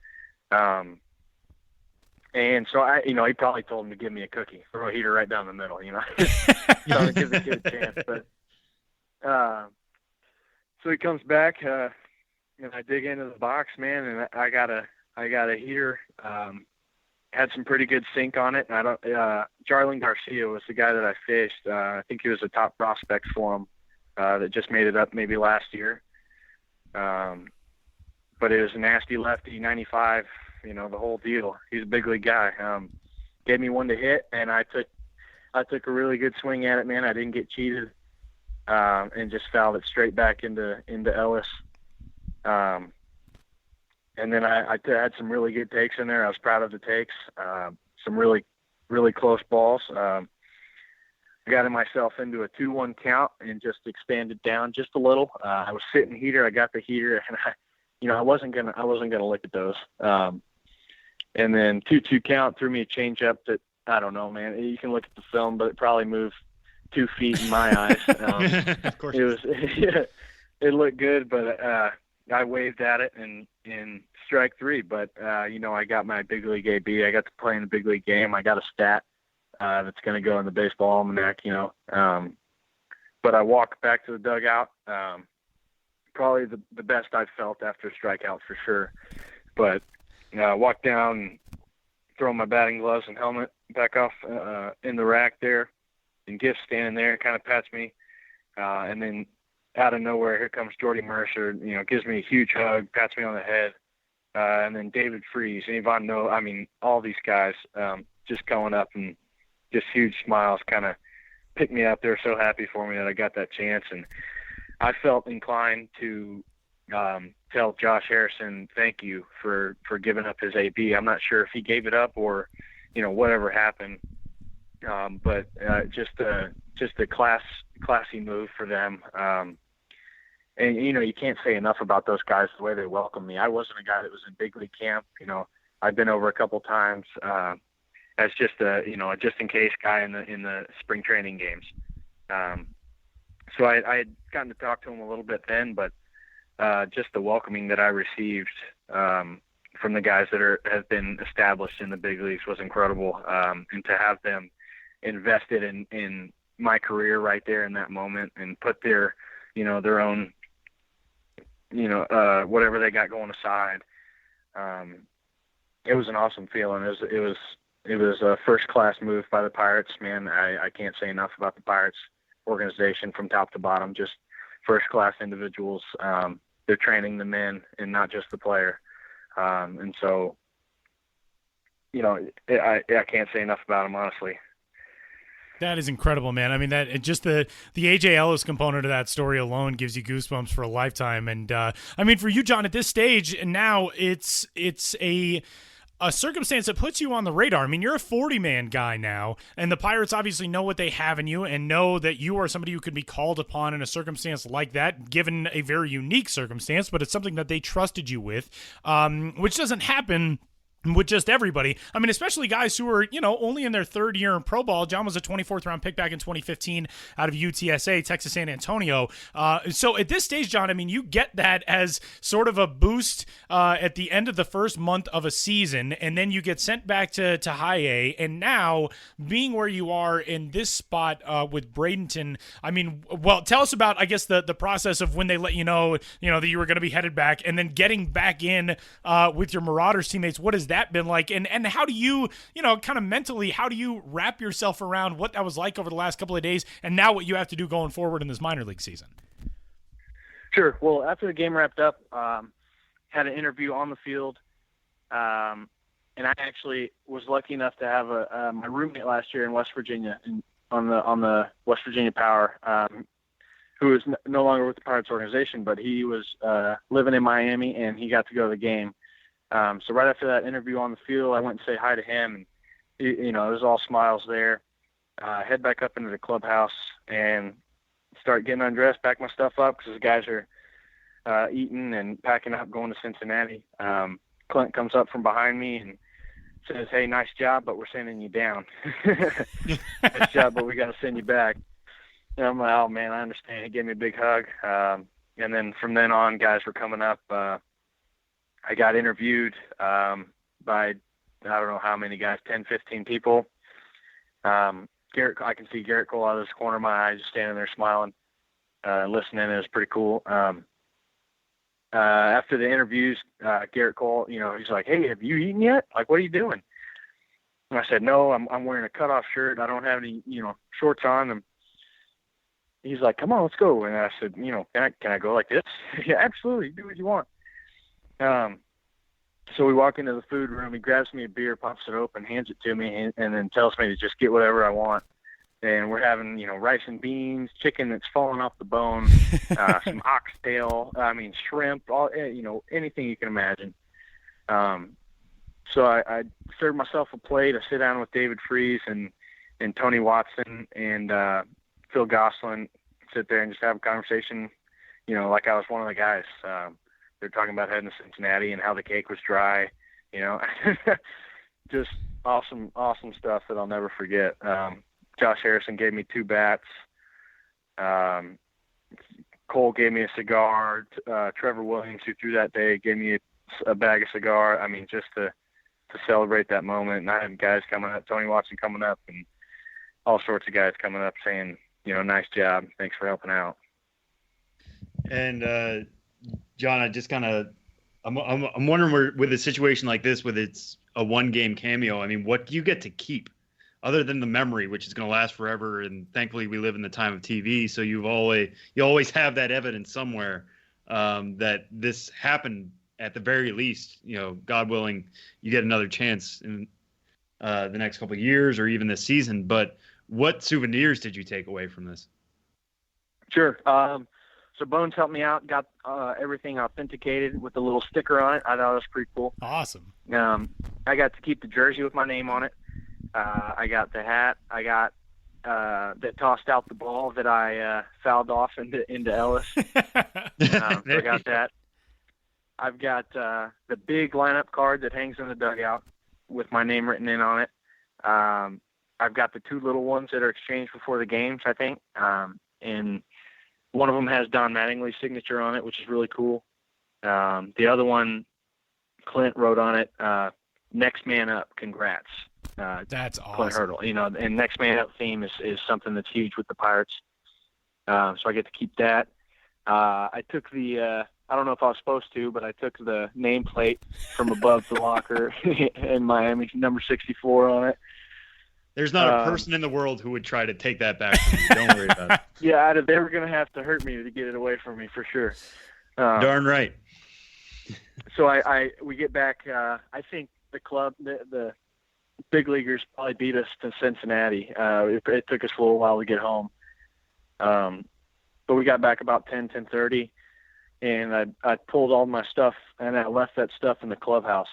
And so he probably told him to give me a cookie, throw a heater right down the middle, so to give the kid a chance. But so he comes back, and I dig into the box, man, and I got a heater. Had some pretty good sync on it. Jarlin Garcia was the guy that I faced. I think he was a top prospect for him that just made it up maybe last year. But it was a nasty lefty, 95, the whole deal. He's a big league guy. Gave me one to hit, and I I took a really good swing at it, man. I didn't get cheated, and just fouled it straight back into Ellis. And then I had some really good takes in there. I was proud of the takes. Some really, really close balls. I got myself into a 2-1 count and just expanded down just a little. I was sitting heater. I got the heater, and I wasn't gonna look at those. And then 2-2 count, threw me a change up that, I don't know, man. You can look at the film, but it probably moved 2 feet in my eyes. Of course. It looked good, but I waved at it in strike 3. But I got my big league AB. I got to play in the big league game. I got a stat that's going to go in the baseball almanac. But I walked back to the dugout. Probably the best I've felt after a strikeout for sure. But walked down, and throw my batting gloves and helmet back off in the rack there, and Gift standing there kind of pats me, and then out of nowhere, here comes Jordy Mercer, gives me a huge hug, pats me on the head, and then David Freese, and Yvonne Noe, all these guys just going up and just huge smiles, kind of picked me up. They were so happy for me that I got that chance, and I felt inclined to tell Josh Harrison thank you for giving up his AB. I'm not sure if he gave it up or whatever happened, but just a classy move for them. And you can't say enough about those guys, the way they welcomed me. I wasn't a guy that was in big league camp. I've been over a couple times as just a just in case guy in the spring training games. So I had gotten to talk to him a little bit then, but just the welcoming that I received from the guys that have been established in the big leagues was incredible. And to have them invested in my career right there in that moment and put their own, whatever they got going aside. It was an awesome feeling. It was a first class move by the Pirates, man. I can't say enough about the Pirates organization from top to bottom, just first class individuals. They're training the men and not just the player. And so, I can't say enough about them, honestly. That is incredible, man. I mean, just the AJ Ellis component of that story alone gives you goosebumps for a lifetime. And for you, John, at this stage, and now it's a circumstance that puts you on the radar. I mean, you're a 40-man guy now, and the Pirates obviously know what they have in you and know that you are somebody who could be called upon in a circumstance like that, given a very unique circumstance, but it's something that they trusted you with, which doesn't happen with just everybody. I mean, especially guys who are, only in their third year in pro ball. John was a 24th round pick back in 2015 out of UTSA, Texas San Antonio. So at this stage, John, you get that as sort of a boost at the end of the first month of a season, and then you get sent back to high A, and now being where you are in this spot with Bradenton, tell us about, I guess, the process of when they let you know that you were going to be headed back, and then getting back in with your Marauders teammates. What is that been like, and how do you kind of mentally, how do you wrap yourself around what that was like over the last couple of days, and now what you have to do going forward in this minor league season? Sure. Well, after the game wrapped up, had an interview on the field, and I actually was lucky enough to have my roommate last year in West Virginia on the West Virginia Power, who is no longer with the Pirates organization, but he was living in Miami, and he got to go to the game. So right after that interview on the field, I went and say hi to him, and it was all smiles there. Head back up into the clubhouse and start getting undressed, pack my stuff up because the guys are eating and packing up, going to Cincinnati. Clint comes up from behind me and says, "Hey, nice job, but we're sending you down." Nice job, but we got to send you back. And I'm like, "Oh man, I understand." He gave me a big hug, and then from then on, guys were coming up. I got interviewed by, I don't know how many guys, 10, 15 people. I can see Garrett Cole out of this corner of my eye, just standing there smiling, listening. It was pretty cool. After the interviews, Garrett Cole, he's like, "Hey, have you eaten yet? Like, what are you doing?" And I said, "No, I'm wearing a cutoff shirt. I don't have any, shorts on." And he's like, "Come on, let's go." And I said, can I go like this?" "Yeah, absolutely. Do what you want." So we walk into the food room. He grabs me a beer, pops it open, hands it to me, and then tells me to just get whatever I want. and we're having, rice and beans, chicken that's falling off the bone, some oxtail, shrimp, all, anything you can imagine. So I served myself a plate. I sit down with David Freese and Tony Watson and Phil Gosselin, sit there and just have a conversation, like I was one of the guys. They're talking about heading to Cincinnati and how the cake was dry, just awesome stuff that I'll never forget. Josh Harrison gave me 2 bats. Cole gave me a cigar. Trevor Williams, who threw that day, gave me a bag of cigar. Just to celebrate that moment. And I had guys coming up, Tony Watson coming up, and all sorts of guys coming up saying, nice job. Thanks for helping out. And John, I just kind of, I'm wondering, with a situation like this, with it's a 1-game cameo, what do you get to keep other than the memory, which is going to last forever? And thankfully we live in the time of TV. So you always have that evidence somewhere, that this happened at the very least, God willing, you get another chance in the next couple of years or even this season. But what souvenirs did you take away from this? Sure. So Bones helped me out, got everything authenticated with a little sticker on it. I thought it was pretty cool. Awesome. I got to keep the jersey with my name on it. I got the hat. I got that tossed out the ball that I fouled off into Ellis. So I got that. I've got the big lineup card that hangs in the dugout with my name written in on it. I've got the 2 little ones that are exchanged before the games, I think. And one of them has Don Mattingly's signature on it, which is really cool. The other one, Clint wrote on it, next man up, congrats. That's awesome. Clint Hurdle, and next man up theme is something that's huge with the Pirates. So I get to keep that. I took I don't know if I was supposed to, but I took the nameplate from above the locker in Miami, number 64 on it. There's not a person in the world who would try to take that back from you. Don't worry about it. Yeah, they were going to have to hurt me to get it away from me for sure. Darn right. So we get back. I think the club, the big leaguers probably beat us to Cincinnati. It took us a little while to get home. But we got back about 10:30, and I pulled all my stuff, and I left that stuff in the clubhouse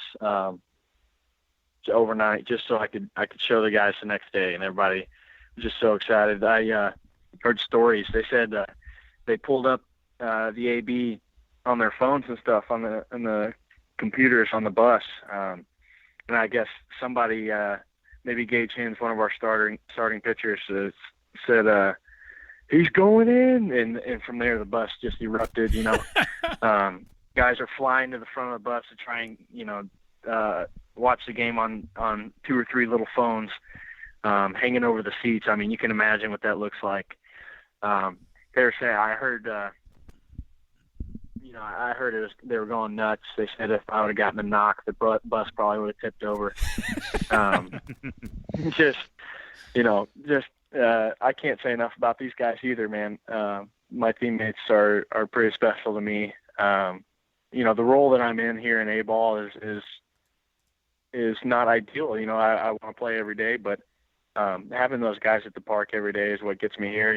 overnight, just so I could show the guys the next day, and everybody was just so excited. I heard stories. They said they pulled up the AB on their phones and stuff on the computers on the bus, and I guess somebody, maybe Gage Hens, one of our starting pitchers, said he's going in, and from there the bus just erupted. Guys are flying to the front of the bus to try and watch the game on 2 or 3 little phones hanging over the seats. You can imagine what that looks like. They were saying, I heard they were going nuts. They said if I would have gotten a knock, the bus probably would have tipped over. I can't say enough about these guys either, man. My teammates are pretty special to me. The role that I'm in here in A-ball is not ideal. I want to play every day, but having those guys at the park every day is what gets me here.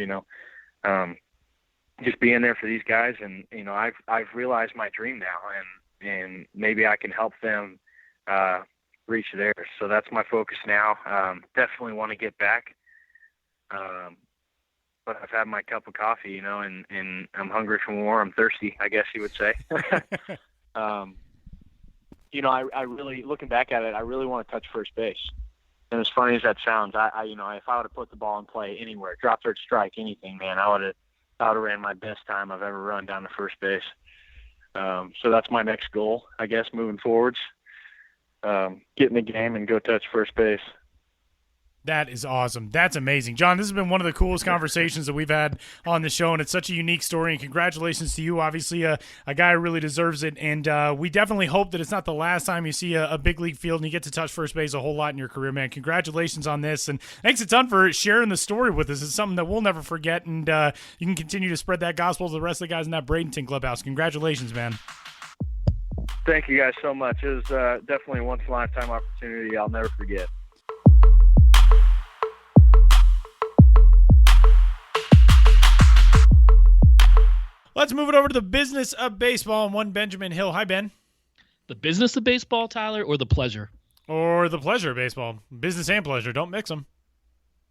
Just being there for these guys, and I've realized my dream now, and maybe I can help them reach theirs. So that's my focus now. Definitely want to get back, but I've had my cup of coffee, and I'm hungry for more. I'm thirsty, I guess you would say. I really, looking back at it, I really want to touch first base. And as funny as that sounds, if I would have put the ball in play anywhere, drop, third, strike, anything, man, I would have ran my best time I've ever run down to first base. So that's my next goal, I guess, moving forwards. Get in the game and go touch first base. That is awesome. That's amazing. John, this has been one of the coolest conversations that we've had on the show, and it's such a unique story, and congratulations to you. Obviously, a guy who really deserves it, and we definitely hope that it's not the last time you see a big league field and you get to touch first base a whole lot in your career, man. Congratulations on this, and thanks a ton for sharing the story with us. It's something that we'll never forget, and you can continue to spread that gospel to the rest of the guys in that Bradenton clubhouse. Congratulations, man. Thank you guys so much. It was definitely a once-in-a-lifetime opportunity I'll never forget. Let's move it over to the business of baseball and one Benjamin Hill. Hi, Ben. The business of baseball, Tyler, or the pleasure? Or the pleasure of baseball. Business and pleasure. Don't mix them.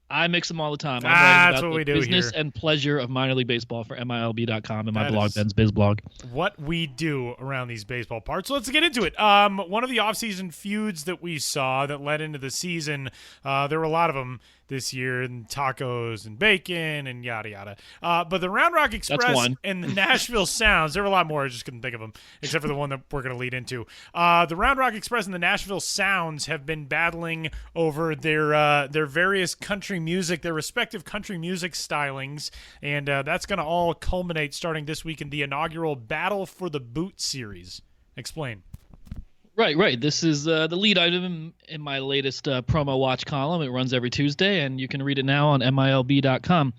I mix them all the time. I'm That's about what the we do business here. and pleasure of minor league baseball for MILB.com and my That blog, is Ben's Biz Blog. what we do around these baseball parts. So let's get into it. One of the offseason feuds that we saw that led into the season, there were a lot of them this year, and tacos and bacon and yada yada. But the Round Rock Express and the Nashville Sounds, there were a lot more. I just couldn't think of them, except for the one that we're going to lead into. The Round Rock Express and the Nashville Sounds have been battling over their various country music, their respective country music stylings, and that's going to all culminate starting this week in the inaugural Battle for the Boot series. Explain. Right. This is the lead item in my latest promo watch column. It runs every Tuesday, and you can read it now on MILB.com.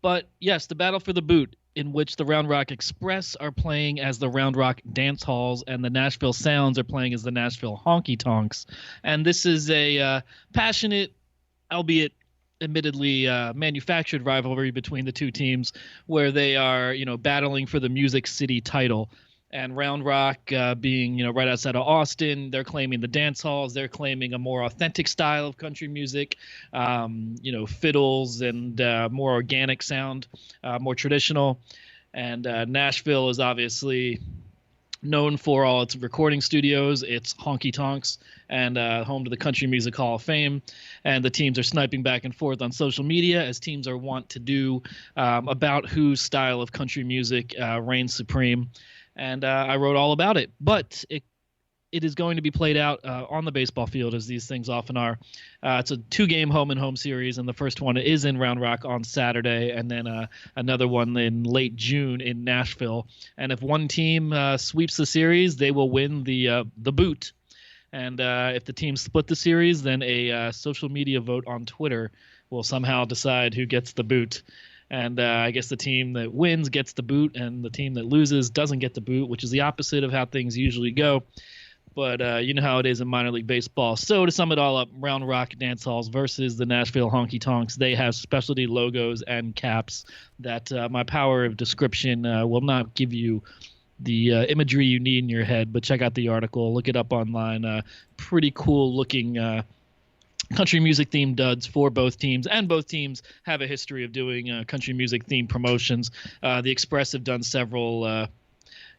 But yes, the Battle for the Boot, in which the Round Rock Express are playing as the Round Rock Dance Halls and the Nashville Sounds are playing as the Nashville Honky Tonks. And this is a passionate, albeit admittedly manufactured rivalry between the two teams, where they are, battling for the Music City title. And Round Rock being, right outside of Austin, they're claiming the dance halls. They're claiming a more authentic style of country music, fiddles and more organic sound, more traditional. And Nashville is obviously known for all its recording studios, its honky tonks, and home to the Country Music Hall of Fame. And the teams are sniping back and forth on social media, as teams are wont to do, about whose style of country music reigns supreme. And I wrote all about it. But it is going to be played out on the baseball field, as these things often are. It's a 2-game home-and-home series, and the first one is in Round Rock on Saturday, and then another one in late June in Nashville. And if one team sweeps the series, they will win the boot. And if the teams split the series, then a social media vote on Twitter will somehow decide who gets the boot. And I guess the team that wins gets the boot, and the team that loses doesn't get the boot, which is the opposite of how things usually go. But you know how it is in minor league baseball. So to sum it all up, Round Rock Dance Halls versus the Nashville Honky Tonks. They have specialty logos and caps that my power of description will not give you the imagery you need in your head. But check out the article. Look it up online. Pretty cool looking country music themed duds for both teams, and both teams have a history of doing country music themed promotions. The Express have done several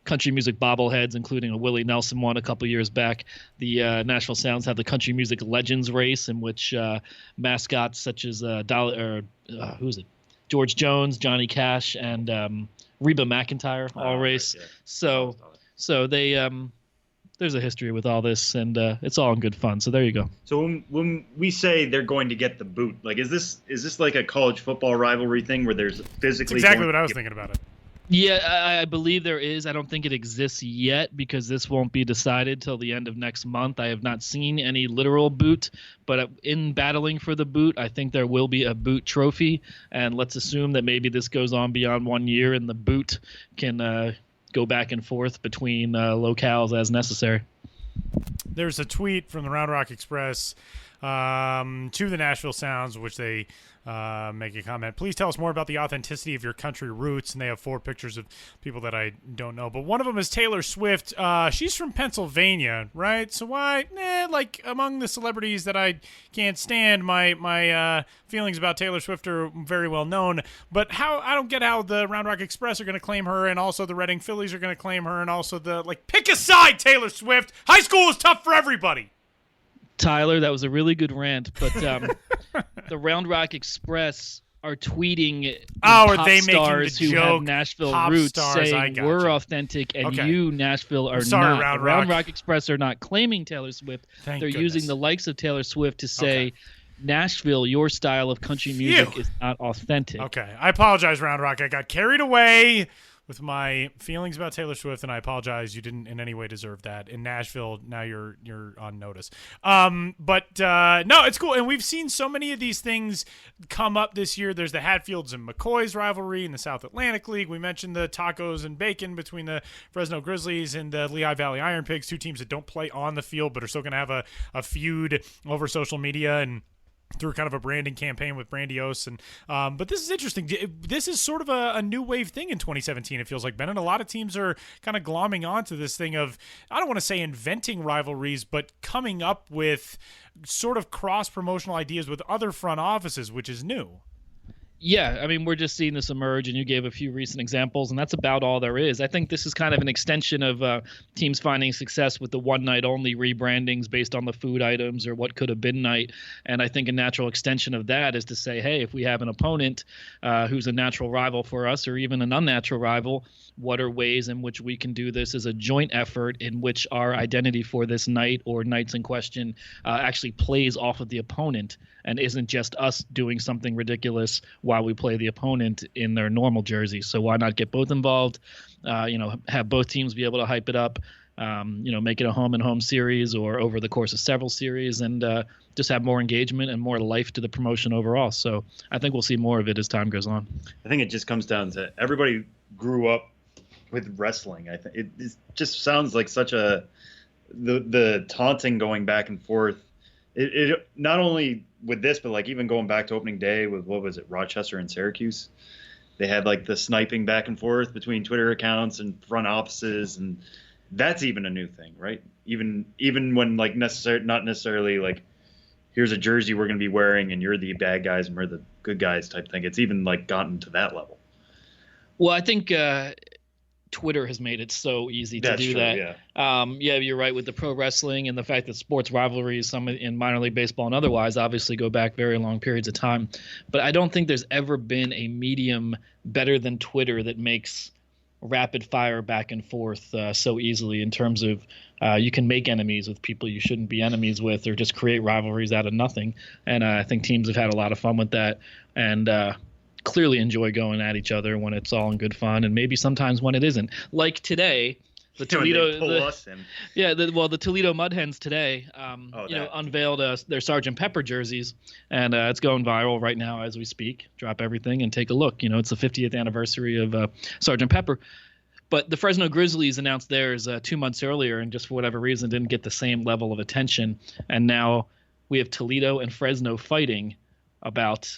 country music bobbleheads, including a Willie Nelson one a couple years back. The Nashville Sounds have the Country Music Legends race, in which mascots such as George Jones, Johnny Cash, and Reba McEntire all race. Right, yeah. So they there's a history with all this, and it's all in good fun. So there you go. So when we say they're going to get the boot, like is this like a college football rivalry thing where there's physically? That's exactly what I was thinking about it. Yeah, I believe there is. I don't think it exists yet, because this won't be decided till the end of next month. I have not seen any literal boot, but in battling for the boot, I think there will be a boot trophy. And let's assume that maybe this goes on beyond 1 year, and the boot can go back and forth between locales as necessary. There's a tweet from the Round Rock Express to the Nashville Sounds, which they make a comment. Please tell us more about the authenticity of your country roots. And they have 4 pictures of people that I don't know. But one of them is Taylor Swift. She's from Pennsylvania, right? So why? Like among the celebrities that I can't stand, my feelings about Taylor Swift are very well known. But I don't get how the Round Rock Express are going to claim her, and also the Reading Phillies are going to claim her, and also pick a side, Taylor Swift. High school is tough for everybody. Tyler, that was a really good rant, but the Round Rock Express are tweeting pop stars who have Nashville roots saying we're authentic and you, Nashville, are not. Round Rock Express are not claiming Taylor Swift. They're using the likes of Taylor Swift to say, Nashville, your style of country music is not authentic. Okay, I apologize, Round Rock. I got carried away with my feelings about Taylor Swift, and I apologize. You didn't in any way deserve that. In Nashville, now you're on notice. But no, it's cool. And we've seen so many of these things come up this year. There's the Hatfields and McCoys rivalry in the South Atlantic League. We mentioned the tacos and bacon between the Fresno Grizzlies and the Lehigh Valley Iron Pigs, 2 teams that don't play on the field but are still going to have a feud over social media. And through kind of a branding campaign with Brandiose. And but this is interesting. This is sort of a new wave thing in 2017, it feels like, Ben. And a lot of teams are kind of glomming onto this thing of, I don't want to say inventing rivalries, but coming up with sort of cross-promotional ideas with other front offices, which is new. Yeah, I mean, we're just seeing this emerge, and you gave a few recent examples, and that's about all there is. I think this is kind of an extension of teams finding success with the one-night-only rebrandings based on the food items or what could have been night. And I think a natural extension of that is to say, hey, if we have an opponent who's a natural rival for us or even an unnatural rival, what are ways in which we can do this as a joint effort in which our identity for this night or nights in question actually plays off of the opponent and isn't just us doing something ridiculous while we play the opponent in their normal jersey. So why not get both involved, have both teams be able to hype it up, make it a home and home series or over the course of several series, and just have more engagement and more life to the promotion overall. So I think we'll see more of it as time goes on. I think it just comes down to everybody grew up with wrestling. I think it just sounds like such the taunting going back and forth. It not only with this, but like even going back to opening day with, what was it, Rochester and Syracuse, they had like the sniping back and forth between Twitter accounts and front offices, and that's even a new thing, right? Even when like not necessarily like, here's a jersey we're going to be wearing and you're the bad guys and we're the good guys type thing. It's even like gotten to that level. Well, I think Twitter has made it so easy to do that. Yeah, you're right with the pro wrestling and the fact that sports rivalries, some in minor league baseball and otherwise, obviously go back very long periods of time. But I don't think there's ever been a medium better than Twitter that makes rapid fire back and forth so easily in terms of you can make enemies with people you shouldn't be enemies with or just create rivalries out of nothing. And I think teams have had a lot of fun with that. And clearly enjoy going at each other when it's all in good fun, and maybe sometimes when it isn't. Like today, the Toledo, the Toledo Mud Hens today, unveiled their Sgt. Pepper jerseys, and it's going viral right now as we speak. Drop everything and take a look. It's the 50th anniversary of Sgt. Pepper. But the Fresno Grizzlies announced theirs 2 months earlier, and just for whatever reason didn't get the same level of attention. And now we have Toledo and Fresno fighting about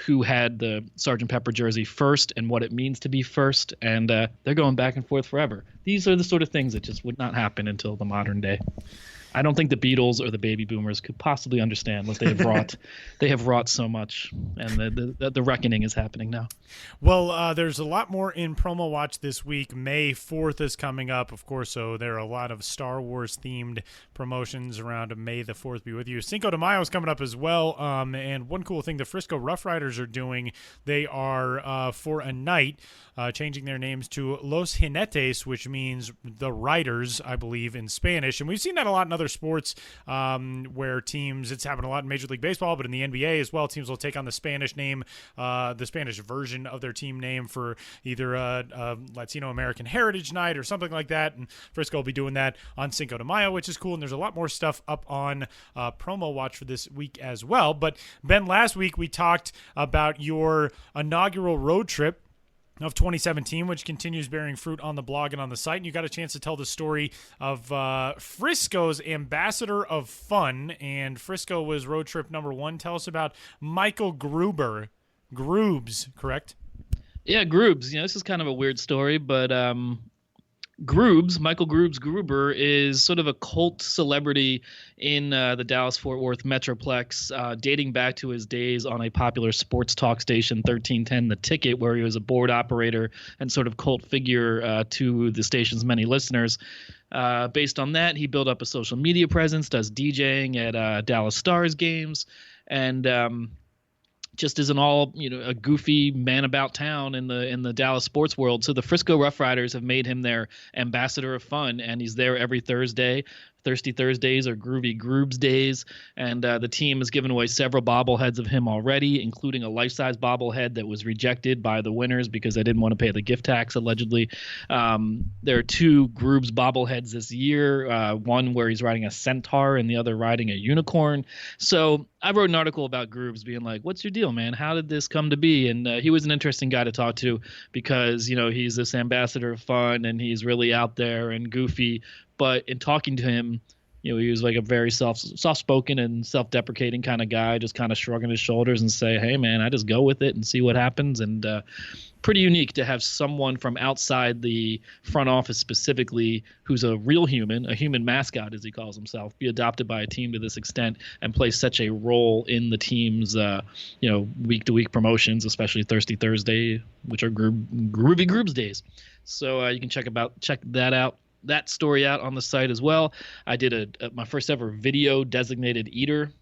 who had the Sgt. Pepper jersey first and what it means to be first, and they're going back and forth forever. These are the sort of things that just would not happen until the modern day. I don't think the Beatles or the baby boomers could possibly understand what they have wrought. They have wrought so much, and the reckoning is happening now. Well, there's a lot more in Promo Watch this week. May 4th is coming up, of course, so there are a lot of Star Wars-themed promotions around May the 4th be with you. Cinco de Mayo is coming up as well, and one cool thing the Frisco Rough Riders are doing, they are, for a night, changing their names to Los Jinetes, which means the Riders, I believe, in Spanish. And we've seen that a lot in other sports where teams, it's happened a lot in Major League Baseball, but in the NBA as well, teams will take on the Spanish name, the Spanish version of their team name for either a Latino American Heritage Night or something like that. And Frisco will be doing that on Cinco de Mayo, which is cool. And there's a lot more stuff up on Promo Watch for this week as well. But Ben, last week we talked about your inaugural road trip of 2017, which continues bearing fruit on the blog and on the site. And you got a chance to tell the story of Frisco's Ambassador of Fun, and Frisco was road trip number 1. Tell us about Michael Gruber. Groobs, correct? Yeah, Groobs. This is kind of a weird story, but Michael Groobs Gruber is sort of a cult celebrity in the Dallas-Fort Worth Metroplex, dating back to his days on a popular sports talk station, 1310 The Ticket, where he was a board operator and sort of cult figure to the station's many listeners. Based on that, he built up a social media presence, does DJing at Dallas Stars games, and just is a goofy man about town in the Dallas sports world. So the Frisco Rough Riders have made him their ambassador of fun, and he's there every Thursday. Thirsty Thursdays or Groovy Groobs days, and the team has given away several bobbleheads of him already, including a life-size bobblehead that was rejected by the winners because they didn't want to pay the gift tax, allegedly. There are 2 Groobs bobbleheads this year, one where he's riding a centaur and the other riding a unicorn. So I wrote an article about Groobs being like, what's your deal, man? How did this come to be? And he was an interesting guy to talk to because, he's this ambassador of fun and he's really out there and goofy. But in talking to him, he was like a very soft-spoken and self-deprecating kind of guy, just kind of shrugging his shoulders and say, hey, man, I just go with it and see what happens. And pretty unique to have someone from outside the front office specifically who's a real human, a human mascot, as he calls himself, be adopted by a team to this extent and play such a role in the team's, week-to-week promotions, especially Thirsty Thursday, which are Groovy Groups days. So you can check that story out on the site as well. I did my first ever video designated eater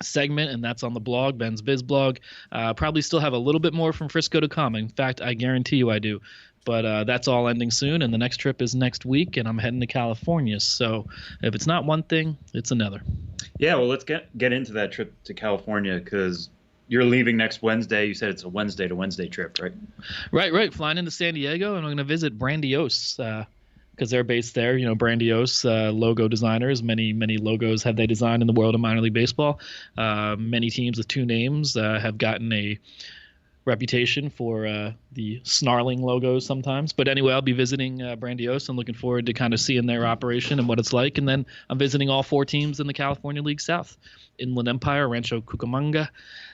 segment, and that's on the blog, Ben's Biz blog. Probably still have a little bit more from Frisco to come. In fact, I guarantee you I do. But that's all ending soon, and the next trip is next week, and I'm heading to California. So if it's not one thing, it's another. Yeah, well, let's get into that trip to California, because you're leaving next Wednesday. You said it's a Wednesday to Wednesday trip, right? Right. Flying into San Diego, and I'm going to visit Brandiose, because they're based there. Brandiose, logo designers. Many logos have they designed in the world of minor league baseball. Many teams with two names have gotten a reputation for the snarling logos sometimes. But anyway, I'll be visiting Brandiose and looking forward to kind of seeing their operation and what it's like. And then I'm visiting all 4 teams in the California League South: Inland Empire, Rancho Cucamonga,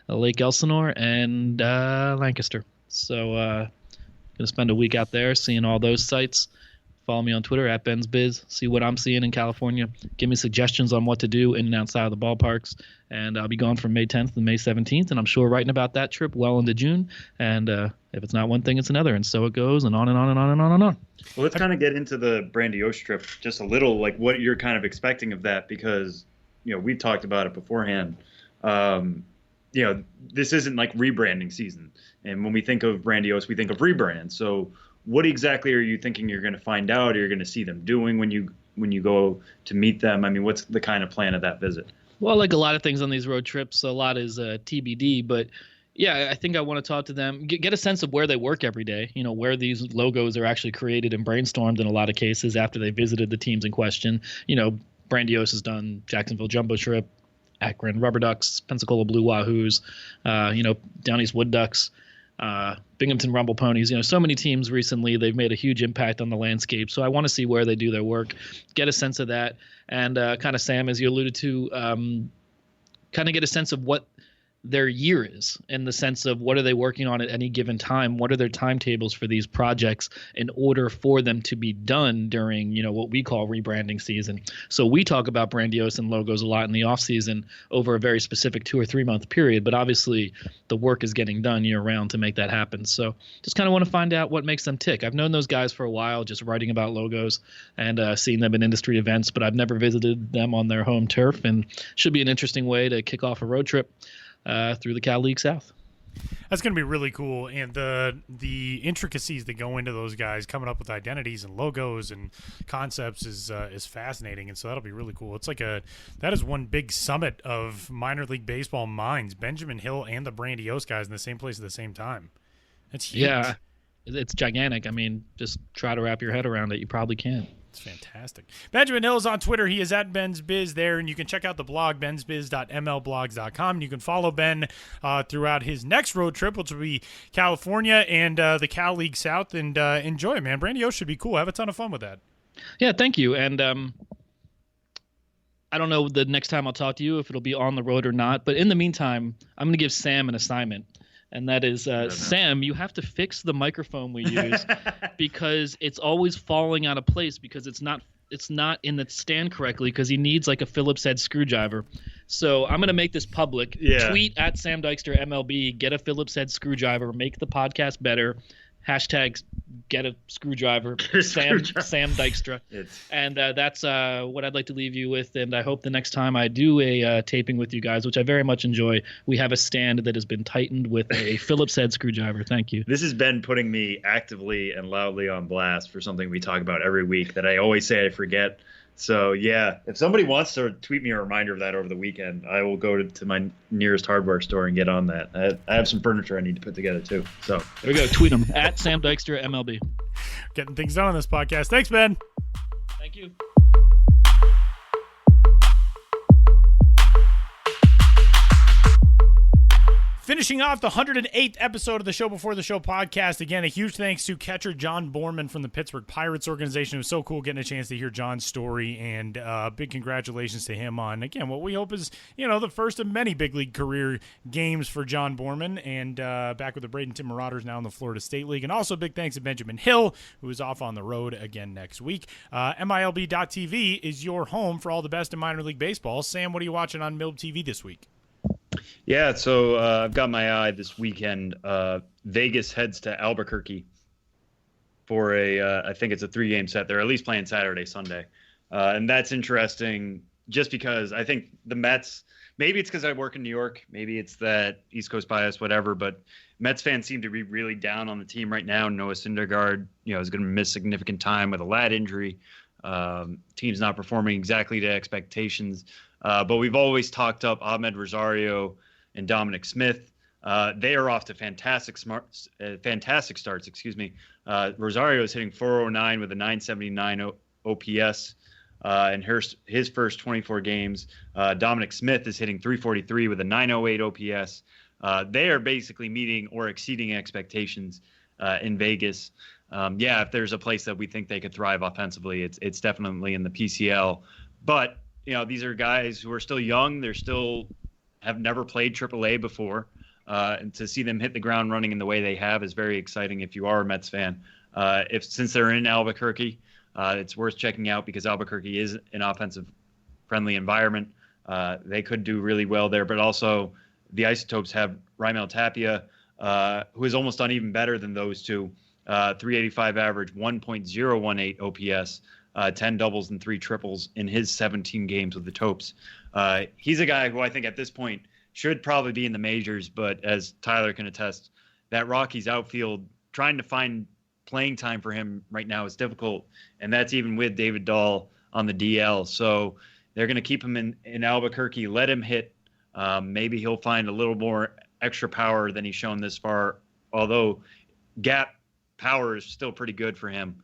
Lake Elsinore, and Lancaster. So going to spend a week out there seeing all those sites. Follow me on Twitter at Ben's Biz. See what I'm seeing in California. Give me suggestions on what to do in and outside of the ballparks. And I'll be gone from May 10th to May 17th. And I'm sure writing about that trip well into June. And if it's not one thing, it's another. And so it goes, and on and on and on and on and on. Well, let's kind of get into the Brandiose trip just a little, like what you're kind of expecting of that, because, we talked about it beforehand. This isn't like rebranding season. And when we think of Brandiose, we think of rebrand. So what exactly are you thinking you're going to find out, or you're going to see them doing when you go to meet them? I mean, what's the kind of plan of that visit? Well, like a lot of things on these road trips, a lot is TBD. But yeah, I think I want to talk to them, get a sense of where they work every day, where these logos are actually created and brainstormed in a lot of cases after they visited the teams in question. Brandiose has done Jacksonville Jumbo Shrimp, Akron Rubber Ducks, Pensacola Blue Wahoos, Down East Wood Ducks, Binghamton Rumble Ponies. So many teams recently, they've made a huge impact on the landscape. So I want to see where they do their work, get a sense of that. And kind of, Sam, as you alluded to, kind of get a sense of what their year is, in the sense of what are they working on at any given time? What are their timetables for these projects in order for them to be done during, what we call rebranding season? So we talk about Brandiose and logos a lot in the off season over a very specific 2 or 3 month period, but obviously the work is getting done year round to make that happen. So just kind of want to find out what makes them tick. I've known those guys for a while, just writing about logos and seeing them in industry events, but I've never visited them on their home turf, and should be an interesting way to kick off a road trip through the Cal League South. That's going to be really cool, and the intricacies that go into those guys coming up with identities and logos and concepts is fascinating, and so that'll be really cool. It's like that is one big summit of minor league baseball minds. Benjamin Hill and the Brandiose guys in the same place at the same time. That's huge. Yeah, it's gigantic. I mean, just try to wrap your head around it. You probably can't. It's fantastic. Benjamin Hill is on Twitter. He is at Ben's Biz there, and you can check out the blog, bensbiz.mlblogs.com. And you can follow Ben throughout his next road trip, which will be California and the Cal League South. And enjoy it, man. Brandiose should be cool. Have a ton of fun with that. Yeah, thank you. And I don't know the next time I'll talk to you if it'll be on the road or not. But in the meantime, I'm going to give Sam an assignment. And that is, Sam, you have to fix the microphone we use because it's always falling out of place because it's not in the stand correctly because he needs like a Phillips head screwdriver. So I'm going to make this public. Yeah. Tweet at Sam Dykstra MLB, get a Phillips head screwdriver, make the podcast better. Hashtags get a screwdriver, Sam Dykstra. And that's what I'd like to leave you with. And I hope the next time I do a taping with you guys, which I very much enjoy, we have a stand that has been tightened with a Phillips head screwdriver. Thank you. This has been putting me actively and loudly on blast for something we talk about every week that I always say I forget. So, yeah, if somebody wants to tweet me a reminder of that over the weekend, I will go to my nearest hardware store and get on that. I have some furniture I need to put together, too. So there we go. Tweet them at Sam Dykstra MLB. Getting things done on this podcast. Thanks, Ben. Thank you. Finishing off the 108th episode of the Show Before the Show podcast. Again, a huge thanks to catcher John Bormann from the Pittsburgh Pirates organization. It was so cool getting a chance to hear John's story, and big congratulations to him on, again, what we hope is, the first of many big league career games for John Bormann, and back with the Bradenton Marauders now in the Florida State League. And also big thanks to Benjamin Hill, who is off on the road again next week. MILB.TV is your home for all the best in minor league baseball. Sam, what are you watching on MILB TV this week? Yeah, so I've got my eye this weekend. Vegas heads to Albuquerque for I think it's a 3-game set. They're at least playing Saturday, Sunday. And that's interesting just because I think the Mets, maybe it's because I work in New York, maybe it's that East Coast bias, whatever, but Mets fans seem to be really down on the team right now. Noah Syndergaard, is going to miss significant time with a lat injury. Team's not performing exactly to expectations. But we've always talked up Ahmed Rosario and Dominic Smith. They are off to fantastic starts. Rosario is hitting 409 with a 979 OPS in his first 24 games. Dominic Smith is hitting 343 with a 908 OPS. They are basically meeting or exceeding expectations in Vegas. If there's a place that we think they could thrive offensively, it's definitely in the PCL. But these are guys who are still young. They're still have never played AAA before. And to see them hit the ground running in the way they have is very exciting if you are a Mets fan. Since they're in Albuquerque, it's worth checking out because Albuquerque is an offensive-friendly environment. They could do really well there. But also the Isotopes have Raimel Tapia, who is almost on even better than those two. 385 average, 1.018 OPS. 10 doubles and 3 triples in his 17 games with the Topes. He's a guy who I think at this point should probably be in the majors, but as Tyler can attest, that Rockies outfield, trying to find playing time for him right now is difficult, and that's even with David Dahl on the DL. So they're going to keep him in Albuquerque, let him hit. Maybe he'll find a little more extra power than he's shown this far, although gap power is still pretty good for him.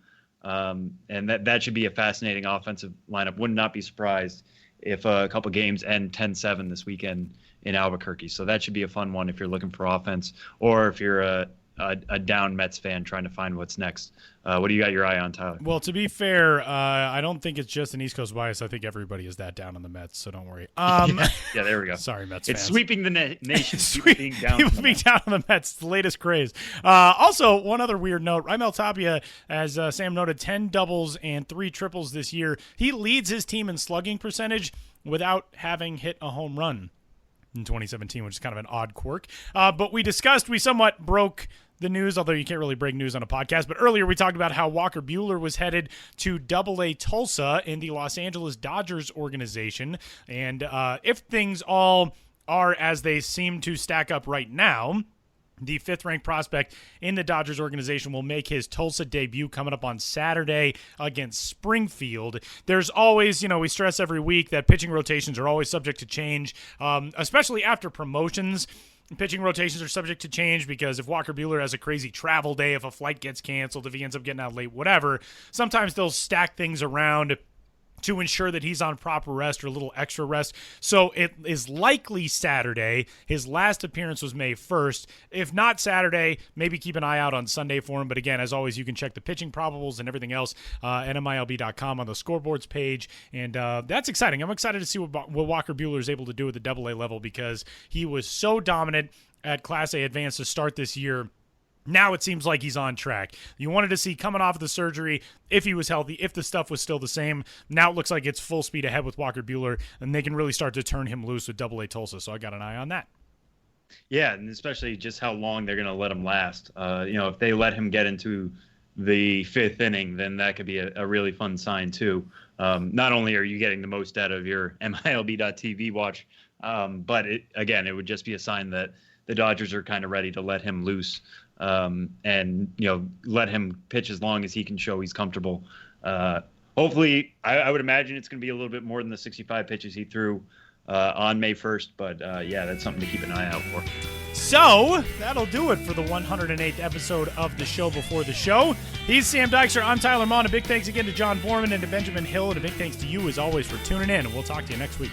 And that should be a fascinating offensive lineup. Would not be surprised if a couple games end 10-7 this weekend in Albuquerque. So that should be a fun one if you're looking for offense or if you're a down Mets fan trying to find what's next. What do you got your eye on, Tyler? Well, to be fair, I don't think it's just an East Coast bias. I think everybody is that down on the Mets, so don't worry. Yeah, there we go. Sorry, Mets It's fans. sweeping the nation. People being down on the Mets. The latest craze. Also, one other weird note. Raimel Tapia, as Sam noted, 10 doubles and 3 triples this year. He leads his team in slugging percentage without having hit a home run in 2017, which is kind of an odd quirk. But we somewhat broke the news, although you can't really break news on a podcast. But earlier we talked about how Walker Buehler was headed to AA Tulsa in the Los Angeles Dodgers organization. And if things all are as they seem to stack up right now, the 5th-ranked prospect in the Dodgers organization will make his Tulsa debut coming up on Saturday against Springfield. There's always, we stress every week that pitching rotations are always subject to change, especially after promotions. Pitching rotations are subject to change because if Walker Buehler has a crazy travel day, if a flight gets canceled, if he ends up getting out late, whatever, sometimes they'll stack things around to ensure that he's on proper rest or a little extra rest. So it is likely Saturday. His last appearance was May 1st. If not Saturday, maybe keep an eye out on Sunday for him. But again, as always, you can check the pitching probables and everything else at MILB.com on the scoreboards page. And that's exciting. I'm excited to see what Walker Buehler is able to do at the AA level because he was so dominant at Class A Advanced to start this year. Now it seems like he's on track. You wanted to see coming off of the surgery if he was healthy, if the stuff was still the same. Now it looks like it's full speed ahead with Walker Buehler, and they can really start to turn him loose with AA Tulsa. So I got an eye on that. Yeah, and especially just how long they're going to let him last. If they let him get into the 5th inning, then that could be a really fun sign too. Not only are you getting the most out of your MILB.TV watch, but it would just be a sign that the Dodgers are kind of ready to let him loose. And let him pitch as long as he can show he's comfortable. Hopefully, I would imagine it's going to be a little bit more than the 65 pitches he threw on May 1st. But that's something to keep an eye out for. So that'll do it for the 108th episode of the Show Before the Show. He's Sam Dykstra. I'm Tyler Mon. A big thanks again to John Bormann and to Benjamin Hill, and a big thanks to you as always for tuning in. And we'll talk to you next week.